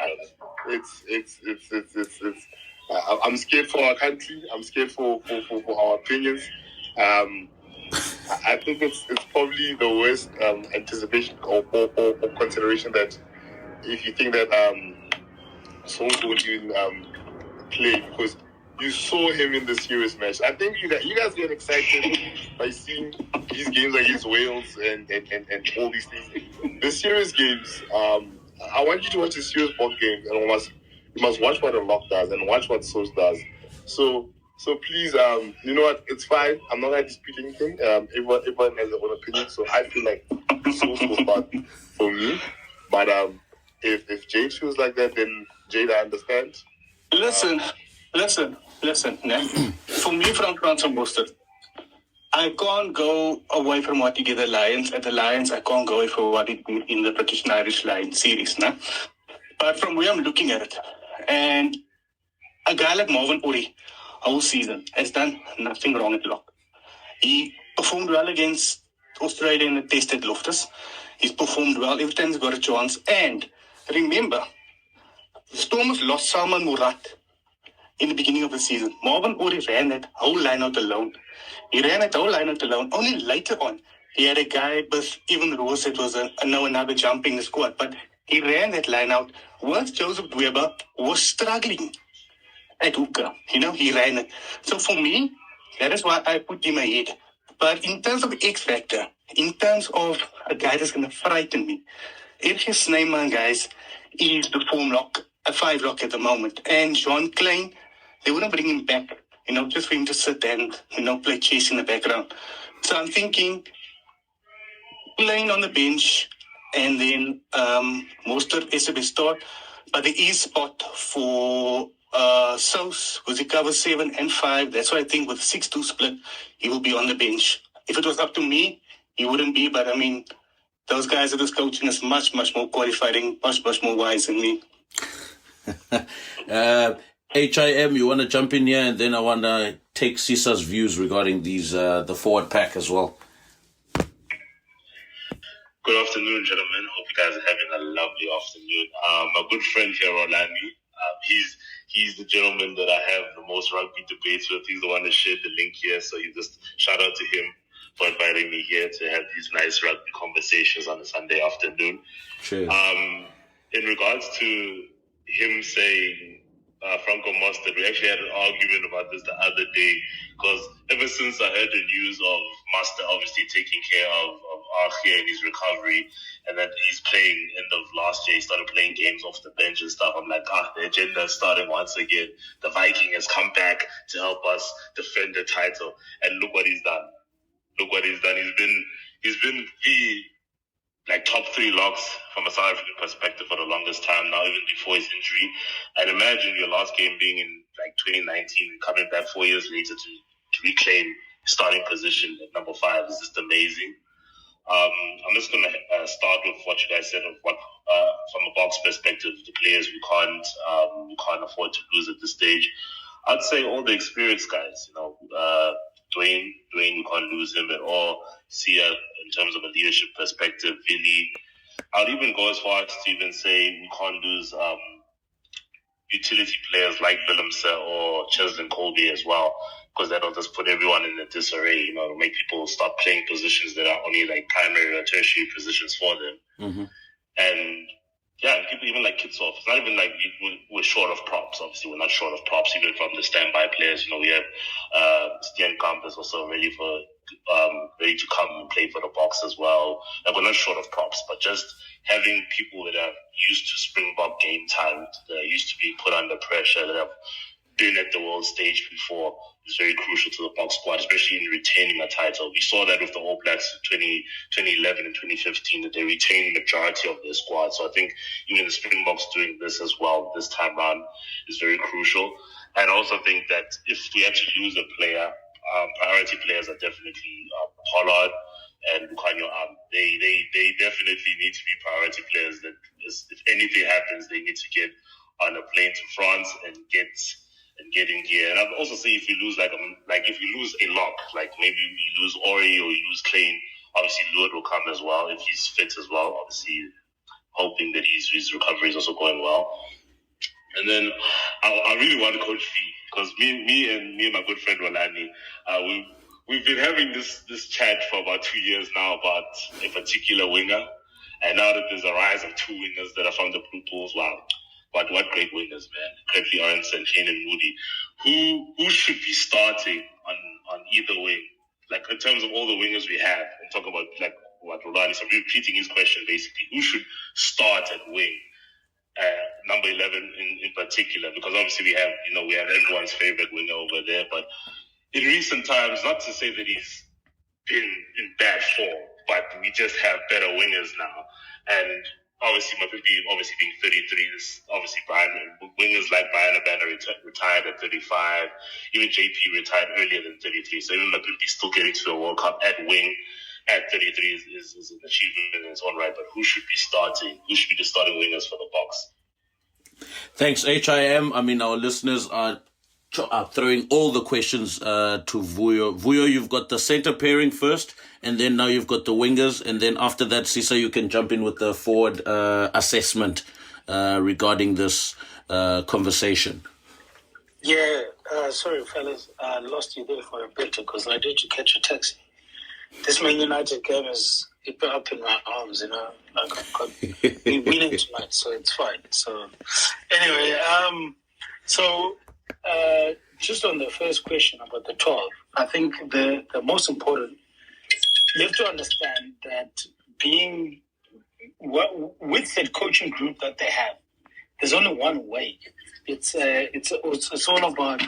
it's I'm scared for our country. I'm scared for our opinions. I think it's probably the worst anticipation or consideration that if you think that someone would even play because you saw him in the serious match. I think you guys get excited by seeing these games against Wales and all these things. The serious games, I want you to watch the serious ball game and you must watch what a lock does and watch what Sos does. So please, you know what? It's fine. I'm not going to dispute anything. Everyone has their own opinion. So I feel like Sos will start for me. But if Jade feels like that, then Jade, I understand. Listen. Nah. For me, from Francois Mostert, I can't go away from what he did at the Lions. At the Lions, I can't go away from what he did in the British and Irish Lions series. Nah? But from where I'm looking at it, and a guy like Marvin Orie, whole season, has done nothing wrong at lock. He performed well against Australia in the test at Loftus. He's performed well every time he's got a chance. And remember, the Stormers lost Salman Murat in the beginning of the season. Marvin Orie ran that whole line out alone. Only later on, he had a guy with even Rose that was another jump in the squad. But he ran that line out. Once Joseph Weber was struggling at hooker, he ran it. So for me, that is why I put him ahead. But in terms of X factor, in terms of a guy that's going to frighten me, RG Snyman, guys, is the form lock, a 5 lock at the moment. And Jean Klein, they wouldn't bring him back, just for him to sit and, play chess in the background. So I'm thinking Klein on the bench and then Mostert is a bit start. But there is spot for South, because he covers 7 and 5. That's why I think with 6-2 split, he will be on the bench. If it was up to me, he wouldn't be. But, those guys that is coaching is much, much more qualified and much, much more wise than me. HIM, you want to jump in here? And then I want to take Sisa's views regarding these the forward pack as well. Good afternoon, gentlemen. Hope you guys are having a lovely afternoon. My good friend here, Orlando, he's the gentleman that I have the most rugby debates with. He's the one that shared the link here. So you just shout out to him for inviting me here to have these nice rugby conversations on a Sunday afternoon. Sure. In regards to him saying Franco Mostert, we actually had an argument about this the other day because ever since I heard the news of Mostert obviously taking care of Archie and his recovery, and then he's playing end of last year, he started playing games off the bench and stuff. I'm like, the agenda is starting once again. The Viking has come back to help us defend the title, and look what he's done. He's been the like top 3 locks from a South African perspective for the longest time now, even before his injury. And imagine your last game being in like 2019, coming back 4 years later to reclaim starting position at number 5 is just amazing. I'm just going to start with what you guys said of what, from a box perspective, the players we can't afford to lose at this stage. I'd say all the experienced guys, Dwayne, you can't lose him at all. Sia, in terms of a leadership perspective, Billy. I'd even go as far as to even say we can't lose utility players like Willemse or Cheslin Colby as well, because that'll just put everyone in a disarray, it'll make people stop playing positions that are only like primary or tertiary positions for them. Mm-hmm. And yeah, people even like Kitsoff. It's not even like we're short of props. Obviously, we're not short of props, even from the standby players. We have Stian Campus also ready to come and play for the box as well. Like, we're not short of props, but just having people that are used to Springbok game time, that are used to being put under pressure, that have been at the world stage before, is very crucial to the box squad, especially in retaining a title. We saw that with the All Blacks in 2011 and 2015, that they retained the majority of their squad. So I think even the Springboks doing this as well this time around is very crucial. And I also think that if we actually lose a player, priority players are definitely Pollard and Bukanyo. They definitely need to be priority players that if anything happens, they need to get on a plane to France and get in gear. And I'd also say if you lose if you lose a lock, like maybe you lose Ori or you lose Klein, obviously Lord will come as well if he's fit as well. Obviously, hoping that his recovery is also going well. And then I really want Coach V, because me and my good friend Rolani, we've been having this chat for about 2 years now about a particular winger. And now that there's a rise of 2 wingers that are from the Blue Bulls, wow. But what great wingers, man. Credley Arons and Kane Moody. Who should be starting on either wing? Like, in terms of all the wingers we have, and talk about like what Rolani said, repeating his question basically. Who should start at wing? Number 11 in particular, because obviously we have everyone's favorite winger over there. But in recent times, not to say that he's been in bad form, but we just have better wingers now. And obviously, being 33, is obviously wingers like Brian Abana retired at 35. Even JP retired earlier than 33. So even Mapimpi still getting to the World Cup at wing at 33 is an achievement in its own right. But who should be starting? Who should be the starting wingers for the box? Thanks, HIM. Our listeners are throwing all the questions to Vuyo. Vuyo, you've got the center pairing first, and then now you've got the wingers, and then after that, Sisa, you can jump in with the forward assessment regarding this conversation. Yeah, sorry, fellas. I lost you there for a bit because I did catch a taxi. This Man United game is up in my arms, we're winning tonight, so it's fine. So, anyway, just on the first question about the 12, I think the most important, you have to understand that with the coaching group that they have, there's only one way. It's all about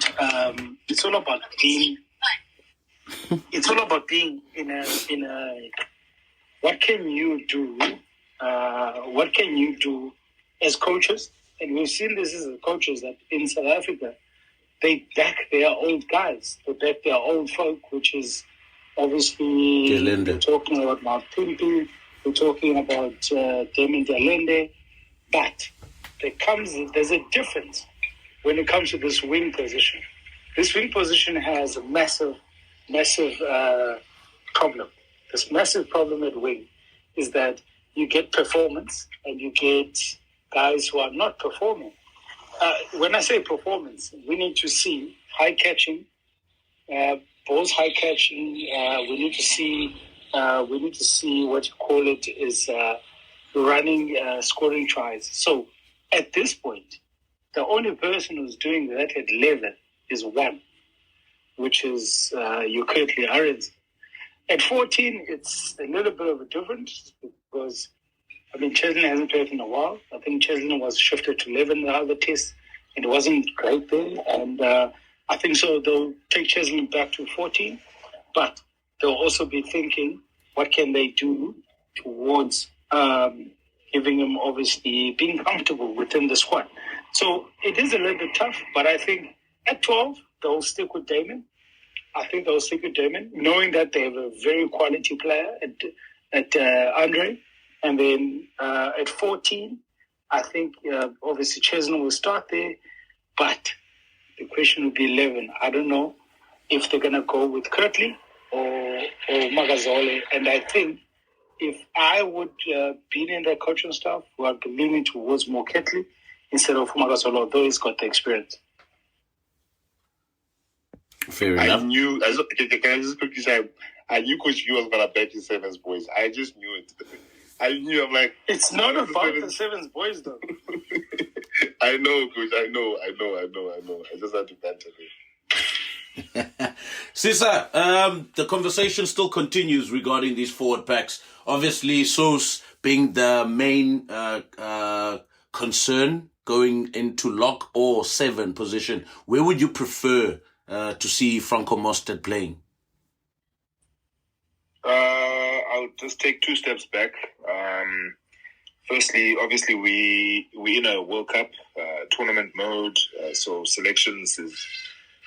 being in a what can you do? What can you do as coaches? And we've seen this as coaches that in South Africa, they back their old guys. They back their old folk, which is obviously we're talking about Mark Pimpy, we're talking about Damien Delende. But there's a difference when it comes to this wing position. This wing position has a massive problem. This massive problem at wing is that you get performance and you get guys who are not performing. When I say performance, we need to see high catching, balls high catching. We need to see what you call it is running, scoring tries. So at this point, the only person who's doing that at 11 is one, which is Curtly Arends. At 14, it's a little bit of a difference because, Cheslin hasn't played in a while. I think Cheslin was shifted to 11 the other test. It wasn't great then. And I think so they'll take Cheslin back to 14. But they'll also be thinking, what can they do towards giving him obviously being comfortable within the squad. So it is a little bit tough, but I think at 12, they'll stick with Damon. Knowing that they have a very quality player at Andre. And then at 14, I think obviously Chesney will start there. But the question would be 11. I don't know if they're going to go with Kirtley or Magazole. And I think if I would be in the coaching staff, who are leaning towards more Kirtley instead of Magazole, although he's got the experience. Fair enough. Can I just quickly say, I knew Coach Hugh was going to back his Sevens boys. I just knew it. I'm like... It's not about the Sevens boys, though. I know, Coach. I know. I just had to banter it. Sisa, the conversation still continues regarding these forward packs. Obviously, Sos being the main concern going into lock or 7 position. Where would you prefer to see Franco Mostert playing? I'll just take 2 steps back. Firstly, obviously, we in a World Cup tournament mode, so selections is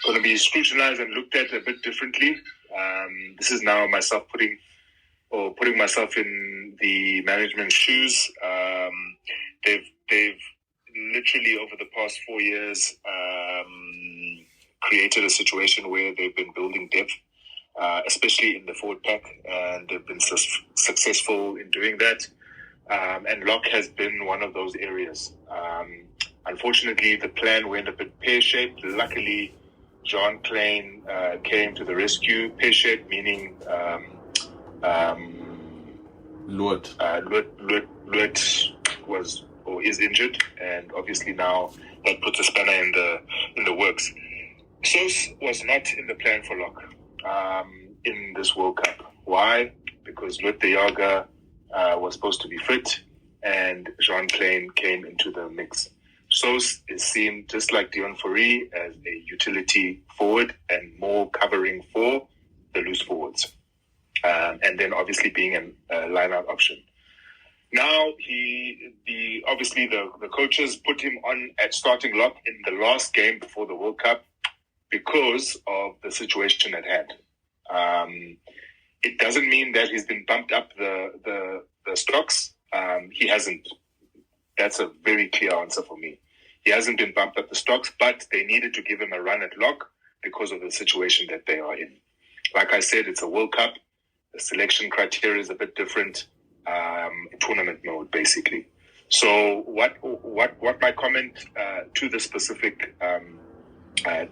going to be scrutinized and looked at a bit differently. This is now myself putting myself in the management's shoes. They've literally over the past 4 years created a situation where they've been building depth, especially in the forward pack, and they've been successful in doing that. And lock has been one of those areas. Unfortunately, the plan went a bit pear-shaped. Luckily, John Klein came to the rescue. Pear-shaped meaning Lord was or is injured, and obviously now that puts a spanner in the works. Sos was not in the plan for lock in this World Cup. Why? Because Lut de Jager was supposed to be fit, and Jean Klein came into the mix. Sos is seen, just like Dion Fourie, as a utility forward and more covering for the loose forwards. And then obviously being a line-out option. Now, obviously the coaches put him on at starting lock in the last game before the World Cup because of the situation at hand. It doesn't mean that he's been bumped up the stocks. He hasn't. That's a very clear answer for me. He hasn't been bumped up the stocks, but they needed to give him a run at lock because of the situation that they are in. Like I said, it's a World Cup. The selection criteria is a bit different. Tournament mode, basically. So what my comment to the specific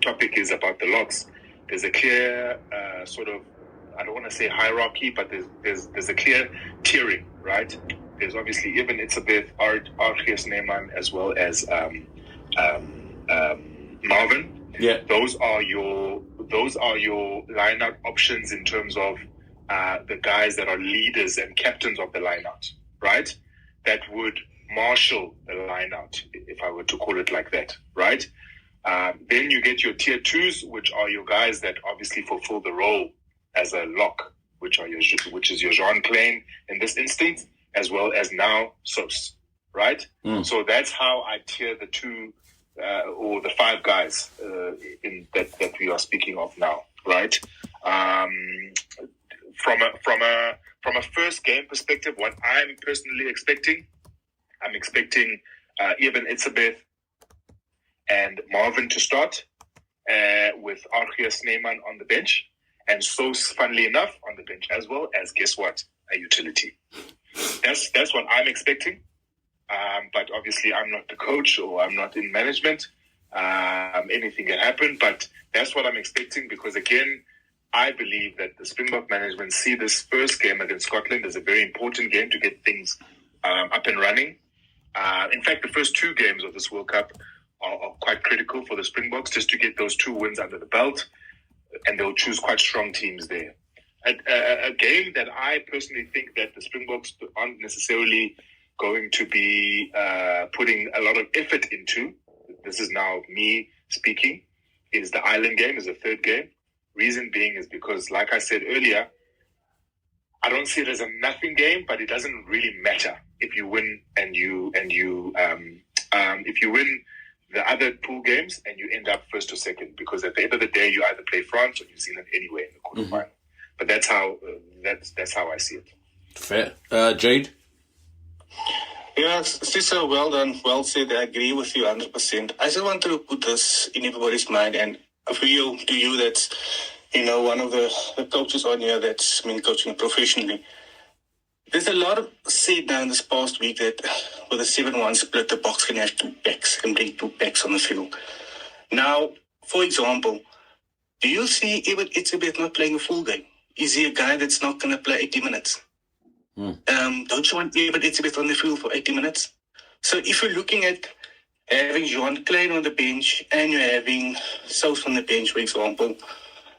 topic is about the locks. There's a clear sort of, I don't want to say hierarchy, but there's a clear tiering, right? There's obviously Ibn Itzabeth, Archias Neyman, as well as Marvin. Yeah, those are your line-out options in terms of the guys that are leaders and captains of the line-out, right? That would marshal the line-out, if I were to call it like that, right? Then you get your tier 2s, which are your guys that obviously fulfill the role as a lock, which is your Jean Klein in this instance, as well as now Sos, right? So that's how I tier the 2 or the 5 guys in that we are speaking of now, right? From a first game perspective, what I'm personally expecting, I'm expecting Ibn Itzabeth and Marvin to start with Archias Neyman on the bench, and Sos, funnily enough, on the bench, as well as, guess what, a utility. That's what I'm expecting. But obviously I'm not the coach or I'm not in management. Anything can happen, but that's what I'm expecting because, again, I believe that the Springbok management see this first game against Scotland as a very important game to get things up and running. In fact, the first 2 games of this World Cup are quite critical for the Springboks just to get those 2 wins under the belt, and they'll choose quite strong teams there. A game that I personally think that the Springboks aren't necessarily going to be putting a lot of effort into, this is now me speaking, is the Ireland game, is the 3rd game. Reason being is because, like I said earlier, I don't see it as a nothing game, but it doesn't really matter if you win if you win the other pool games and you end up first or second, because at the end of the day, you either play France or New Zealand anyway in the quarterfinal. But that's how I see it. Fair. Jade? Yeah, Cesar, well done. Well said. I agree with you 100%. I just want to put this in everybody's mind, and for you, to you, that's, one of the coaches on here that's been coaching professionally. There's a lot of said now in this past week that with a 7-1 split, the Boks can have 2 packs and bring 2 packs on the field. Now, for example, do you see Ebert Etzebeth not playing a full game? Is he a guy that's not going to play 80 minutes? Don't you want Ebert Etzebeth on the field for 80 minutes? So if you're looking at having Johan Klein on the bench and you're having South on the bench, for example,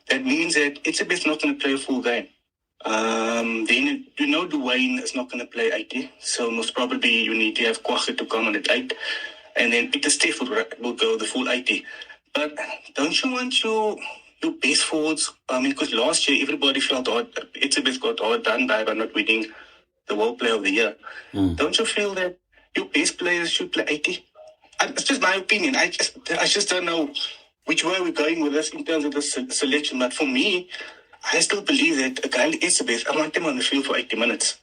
that means that Etzebeth's not going to play a full game. Then Dwayne is not going to play 80, so most probably you need to have Kwagga to come on at 8, and then Peter Steff will go the full 80. But don't you want your best forwards? Because last year everybody felt Etzebeth got hard done by not winning the World Player of the Year. Don't you feel that your best players should play 80? It's just my opinion. I just don't know which way we're going with this in terms of the selection. But for me, I still believe that a guy like Etzebeth, I want him on the field for 80 minutes.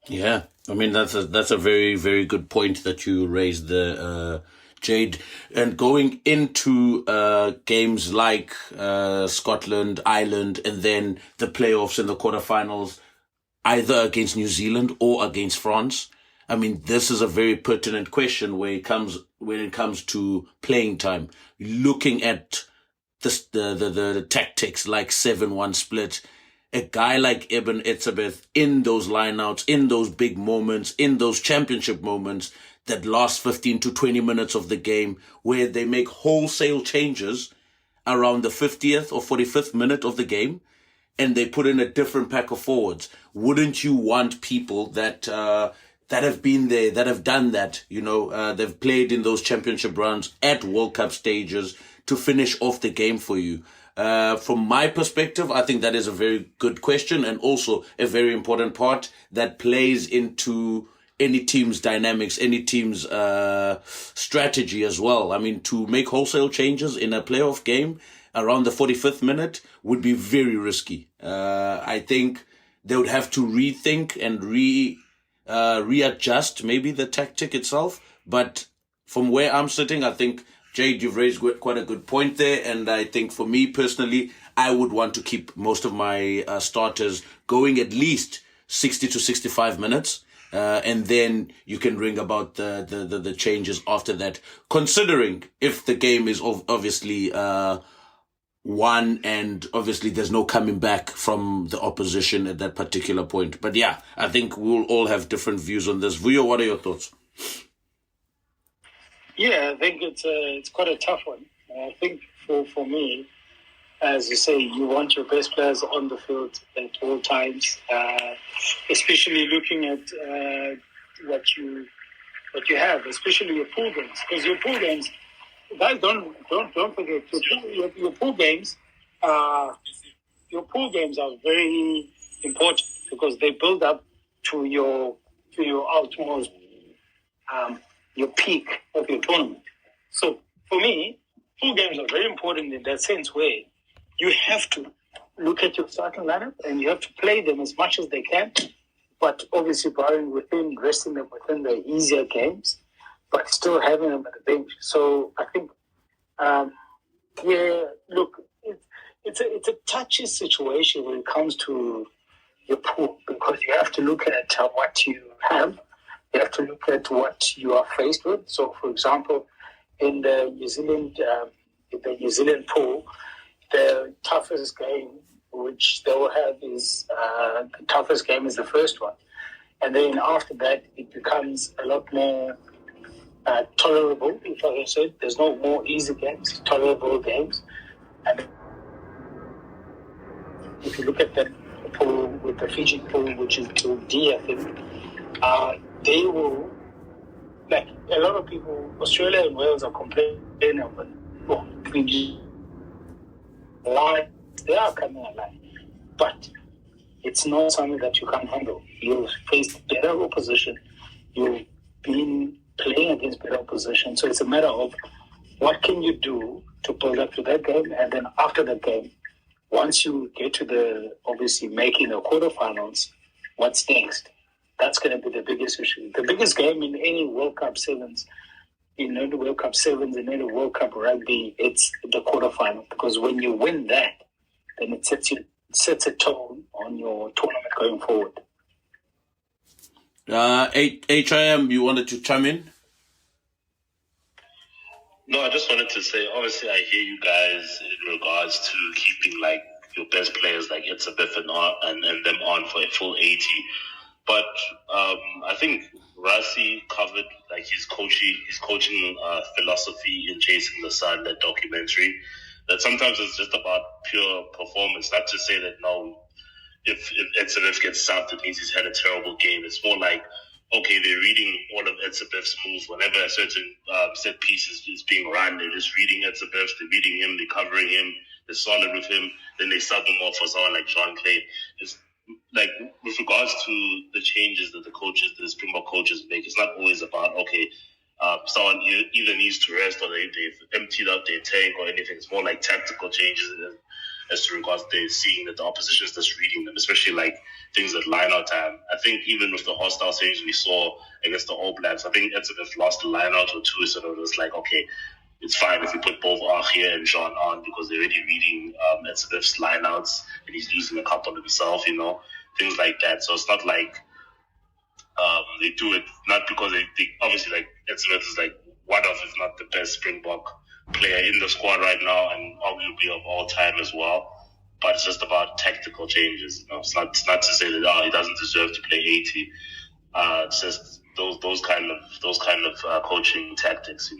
Yeah, I mean, that's a very, very good point that you raised there, Jade. And going into games like Scotland, Ireland, and then the playoffs and the quarterfinals, either against New Zealand or against France, I mean, this is a very pertinent question when it comes to playing time. Looking at the tactics like 7-1 split, a guy like Eben Etzebeth in those lineouts, in those big moments, in those championship moments that last 15 to 20 minutes of the game, where they make wholesale changes around the 50th or 45th minute of the game, and they put in a different pack of forwards. Wouldn't you want people that have been there, that have done that, they've played in those championship rounds at World Cup stages to finish off the game for you? From my perspective, I think that is a very good question, and also a very important part that plays into any team's dynamics, any team's strategy as well. I mean, to make wholesale changes in a playoff game around the 45th minute would be very risky. I think they would have to rethink and readjust maybe the tactic itself. But from where I'm sitting, I think, Jade, you've raised quite a good point there. And I think for me personally, I would want to keep most of my starters going at least 60 to 65 minutes. And then you can bring about the changes after that, considering if the game is obviously won and obviously there's no coming back from the opposition at that particular point. But yeah, I think we'll all have different views on this. Vuyo, what are your thoughts? Yeah, I think it's quite a tough one. I think for me, as you say, you want your best players on the field at all times, especially looking at what you have, especially your pool games. Because your pool games, guys, don't forget your pool games. Your pool games are very important because they build up to your utmost, your peak of your tournament. So for me, pool games are very important in that sense where you have to look at your starting lineup and you have to play them as much as they can, but obviously resting them within the easier games, but still having them at the bench. So I think, it's a touchy situation when it comes to your pool because you have to look at what you have. You have to look at what you are faced with. So, for example, in the New Zealand pool, the toughest game which they will have is the toughest game is the first one, and then after that it becomes a lot more tolerable. If I said, there's no more easy games, tolerable games, and if you look at that pool with the Fiji pool, which is Pool D, I think. They will, like a lot of people, Australia and Wales are complaining about Fiji. They are coming alive. But it's not something that you can't handle. You've faced better opposition. You've been playing against better opposition. So it's a matter of what can you do to build up to that game, and then after that game, once you get to obviously making the quarterfinals, what's next? That's going to be the biggest issue. The biggest game in any World Cup sevens, in any World Cup rugby, it's the quarterfinal. Because when you win that, then it sets a tone on your tournament going forward. HIM, you wanted to chime in? No, I just wanted to say, obviously, I hear you guys in regards to keeping like your best players like Itzebeth and them on for a full 80. But I think Rassi covered like his coaching philosophy in Chasing the Sun, that documentary. That sometimes it's just about pure performance. Not to say that if Itzebeth gets subbed, it means he's had a terrible game. It's more like, okay, they're reading all of Itzebeth's moves. Whenever a certain set piece is being run, they're just reading Itzebeth, they're reading him, they're covering him, they're solid with him, then they sub him off for someone like John Clay. It's like, with regards to the changes that the Springbok coaches make, it's not always about, okay, someone either needs to rest or they've emptied out their tank or anything. It's more like tactical changes as to regards to seeing that the opposition is just reading them, especially like things at line-out time. I think even with the hostile series we saw against the All Blacks, I think Itzebeth lost a line-out or two, so it was like, okay, it's fine if we put both Archie and Jean on because they're already reading Itzebeth's line-outs and he's losing a couple himself, things like that. So it's not like they do it not because they obviously, like, Itzebeth is like one of, if not the best Springbok player in the squad right now and arguably of all time as well. But it's just about tactical changes. It's not to say that he doesn't deserve to play 80. It's just those kind of coaching tactics.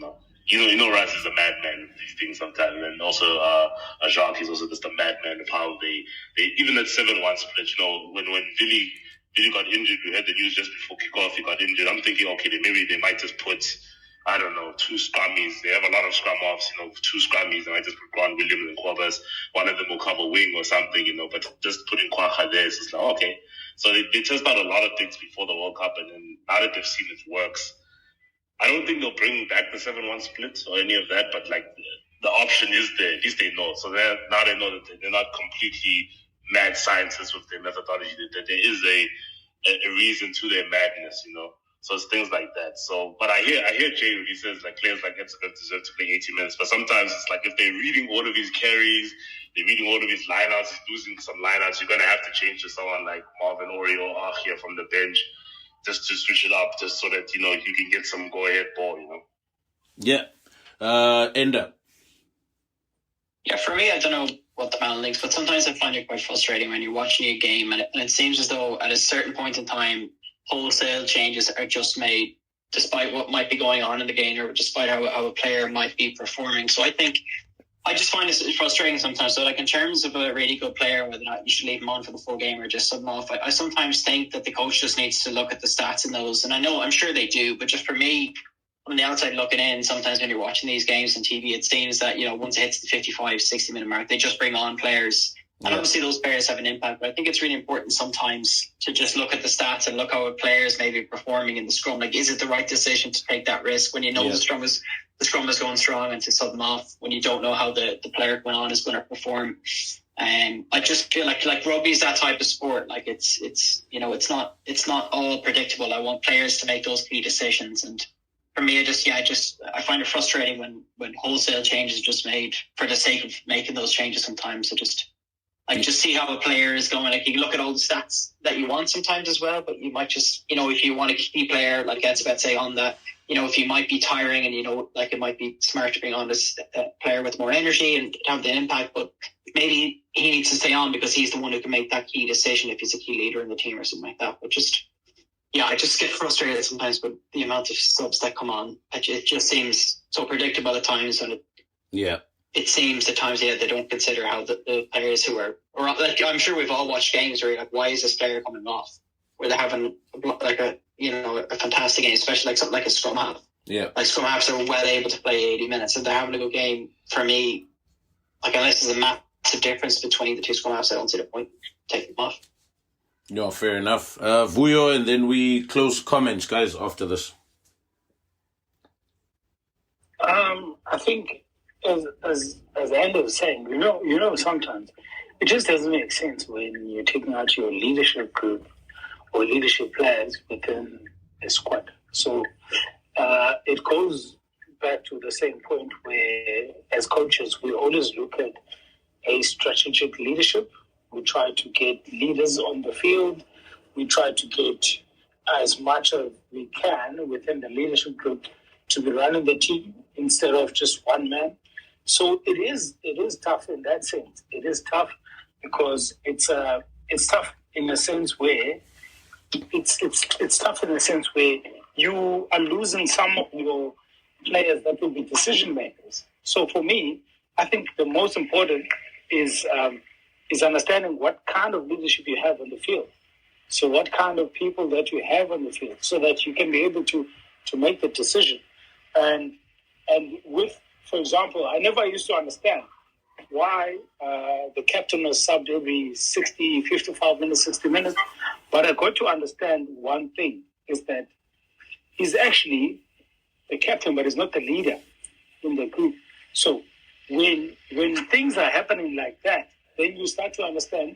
Rice is a madman with these things sometimes, and also Jacques is also just a madman of how they even at 7-1 split. When Billy got injured, we had the news just before kickoff. He got injured. I'm thinking, okay, maybe they might just put, I don't know, 2 scrummies. They have a lot of scrum offs, 2 scrummies. They might just put Grant Williams and Quabas. One of them will cover wing or something, but just putting Kwacha there, it's just like, okay. So they test out a lot of things before the World Cup, and then now that they've seen it works, I don't think they'll bring back the 7-1 split or any of that, but like the option is there. At least they know. So now they know that they're not completely mad scientists with their methodology. That there is a reason to their madness, So it's things like that. So, but I hear Jay when he says like players like Itzebeth deserve to play 80 minutes. But sometimes it's like if they're reading all of his carries, they're reading all of his lineouts, he's losing some lineouts, you're gonna have to change to someone like Marvin Ori or Archie from the bench, just to switch it up, just so that you can get some go-ahead ball. Yeah. Enda. Yeah, for me, I don't know what the balance is, but sometimes I find it quite frustrating when you're watching a game and it seems as though at a certain point in time, wholesale changes are just made despite what might be going on in the game or despite how a player might be performing. So I just find it frustrating sometimes. So like in terms of a really good player, whether or not you should leave him on for the full game or just sub him off, I sometimes think that the coach just needs to look at the stats in those. And I'm sure they do, but just for me, on the outside looking in, sometimes when you're watching these games on TV, it seems that, once it hits the 55, 60 minute mark, they just bring on players. And obviously those players have an impact, but I think it's really important sometimes to just look at the stats and look how a player is maybe performing in the scrum. Like, is it the right decision to take that risk when you know the scrum is going strong and to sub them off when you don't know how the player going on is going to perform? And I just feel like rugby is that type of sport. Like it's not all predictable. I want players to make those key decisions. And for me, I find it frustrating when wholesale changes are just made for the sake of making those changes sometimes. I just see how a player is going. Like, you can look at all the stats that you want sometimes as well, but you might just, if you want a key player, like Etzebeth say on that, if you might be tiring and, it might be smart to bring on this player with more energy and have the impact, but maybe he needs to stay on because he's the one who can make that key decision if he's a key leader in the team or something like that. But I just get frustrated sometimes with the amount of subs that come on. It just seems so predictable at times, and it seems at times, they don't consider how the players who are, or like, I'm sure we've all watched games where you're like, why is this player coming off? Where they're having a fantastic game, especially like something like a scrum half. Yeah. Like scrum halves are well able to play 80 minutes. If they're having a good game, for me, like, unless there's a massive difference between the two scrum halves, I don't see the point taking them off. No, fair enough. Vuyo, and then we close comments, guys, after this. I think, as Andy was saying, you know, sometimes it just doesn't make sense when you're taking out your leadership group or leadership players within a squad. So it goes back to the same point where, as coaches, we always look at a strategic leadership. We try to get leaders on the field. We try to get as much as we can within the leadership group to be running the team instead of just one man. So it is tough in that sense. It is tough because it's tough in a sense where it's tough in a sense where you are losing some of your players that will be decision makers. So for me, I think the most important is understanding what kind of leadership you have on the field. So what kind of people that you have on the field so that you can be able to make the decision. And with, for example, I never used to understand why the captain was subbed every 60, 55 minutes, 60 minutes. But I got to understand one thing, is that he's actually the captain, but he's not the leader in the group. So when things are happening like that, then you start to understand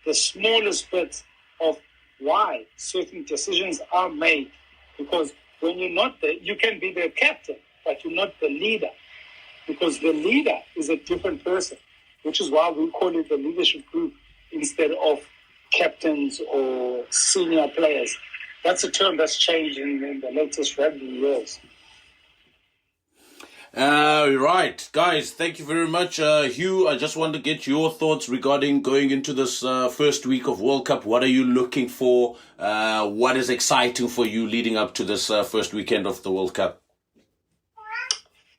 the smallest bits of why certain decisions are made. Because when you're not you can be the captain, but you're not the leader. Because the leader is a different person, which is why we call it the leadership group instead of captains or senior players. That's a term that's changed in the latest rugby years. Right, guys, thank you very much. Hugh, I just want to get your thoughts regarding going into this first week of World Cup. What are you looking for? What is exciting for you leading up to this first weekend of the World Cup?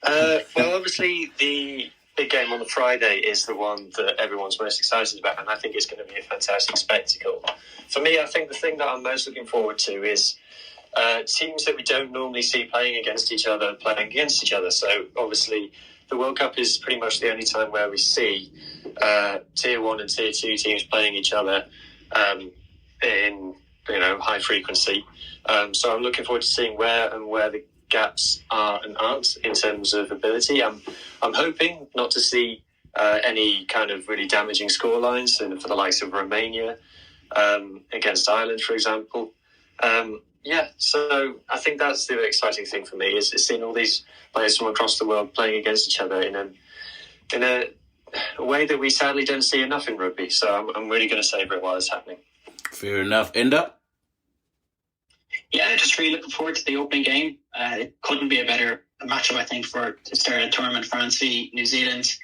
Well, obviously, the big game on the Friday is the one that everyone's most excited about, and I think it's going to be a fantastic spectacle. For me, I think the thing that I'm most looking forward to is teams that we don't normally see playing against each other. So obviously the World Cup is pretty much the only time where we see Tier 1 and Tier 2 teams playing each other in high frequency. So I'm looking forward to seeing where the gaps are and aren't in terms of ability. I'm hoping not to see any kind of really damaging scorelines for the likes of Romania against Ireland, for example. So I think that's the exciting thing for me is seeing all these players from across the world playing against each other in a way that we sadly don't see enough in rugby. So I'm really going to savour it while it's happening. Fair enough. Enda? Yeah, just really looking forward to the opening game. It couldn't be a better matchup, I think, to start a tournament. France v New Zealand.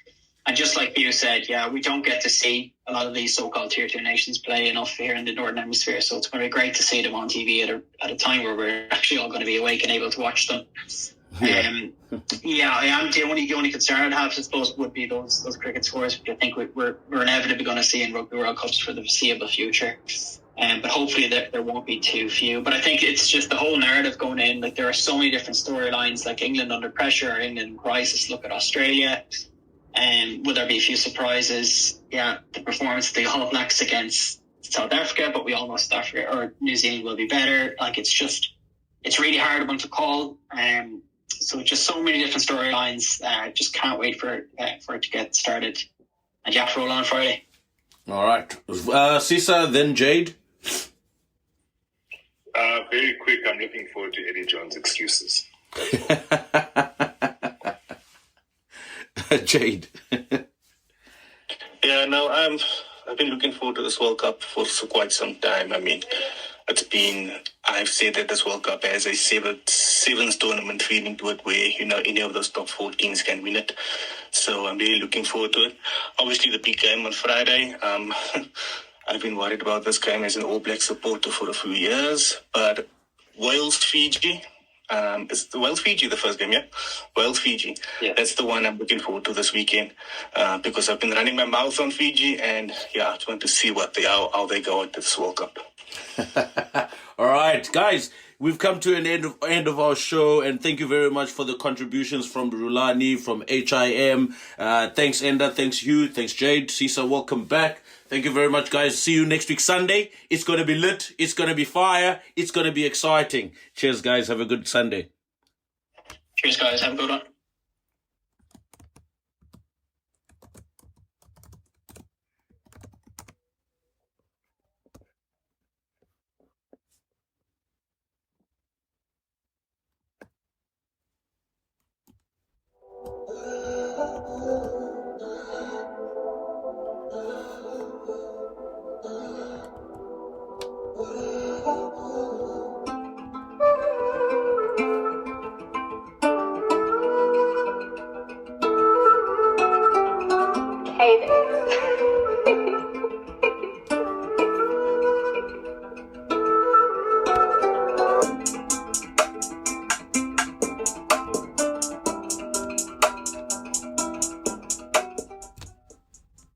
And just like you said, we don't get to see a lot of these so-called Tier 2 nations play enough here in the Northern Hemisphere. So it's going to be great to see them on TV at a time where we're actually all going to be awake and able to watch them. I am. The only concern I have, I suppose, would be those cricket scores, which I think we're inevitably going to see in Rugby World Cups for the foreseeable future. But hopefully there won't be too few. But I think it's just the whole narrative going in. Like, there are so many different storylines, like England under pressure, England in crisis. Look at Australia. Will there be a few surprises? Yeah, the performance of the Allblacks against South Africa, but we all know South Africa or New Zealand will be better. Like, it's really hard one to call. So just so many different storylines. Just can't wait for it to get started. And roll on Friday. All right. Sisa, then Jade. Very quick, I'm looking forward to Eddie Jones' excuses. Jade. I've been looking forward to this World Cup for quite some time. I mean, I've said that this World Cup has a sevens tournament feeling to it where, any of those top 4 teams can win it. So I'm really looking forward to it. Obviously, the big game on Friday. I've been worried about this game as an All Black supporter for a few years. But Wales-Fiji, is the Wales-Fiji the first game, yeah? Wales-Fiji. Yeah. That's the one I'm looking forward to this weekend because I've been running my mouth on Fiji and, I just want to see how they go at this World Cup. All right. right, guys, we've come to an end of our show, and thank you very much for the contributions from Rulani, from HIM. Thanks, Enda. Thanks, Hugh. Thanks, Jade. Cesar, welcome back. Thank you very much, guys. See you next week, Sunday. It's going to be lit. It's going to be fire. It's going to be exciting. Cheers, guys. Have a good Sunday. Cheers, guys. Have a good one. Hey there.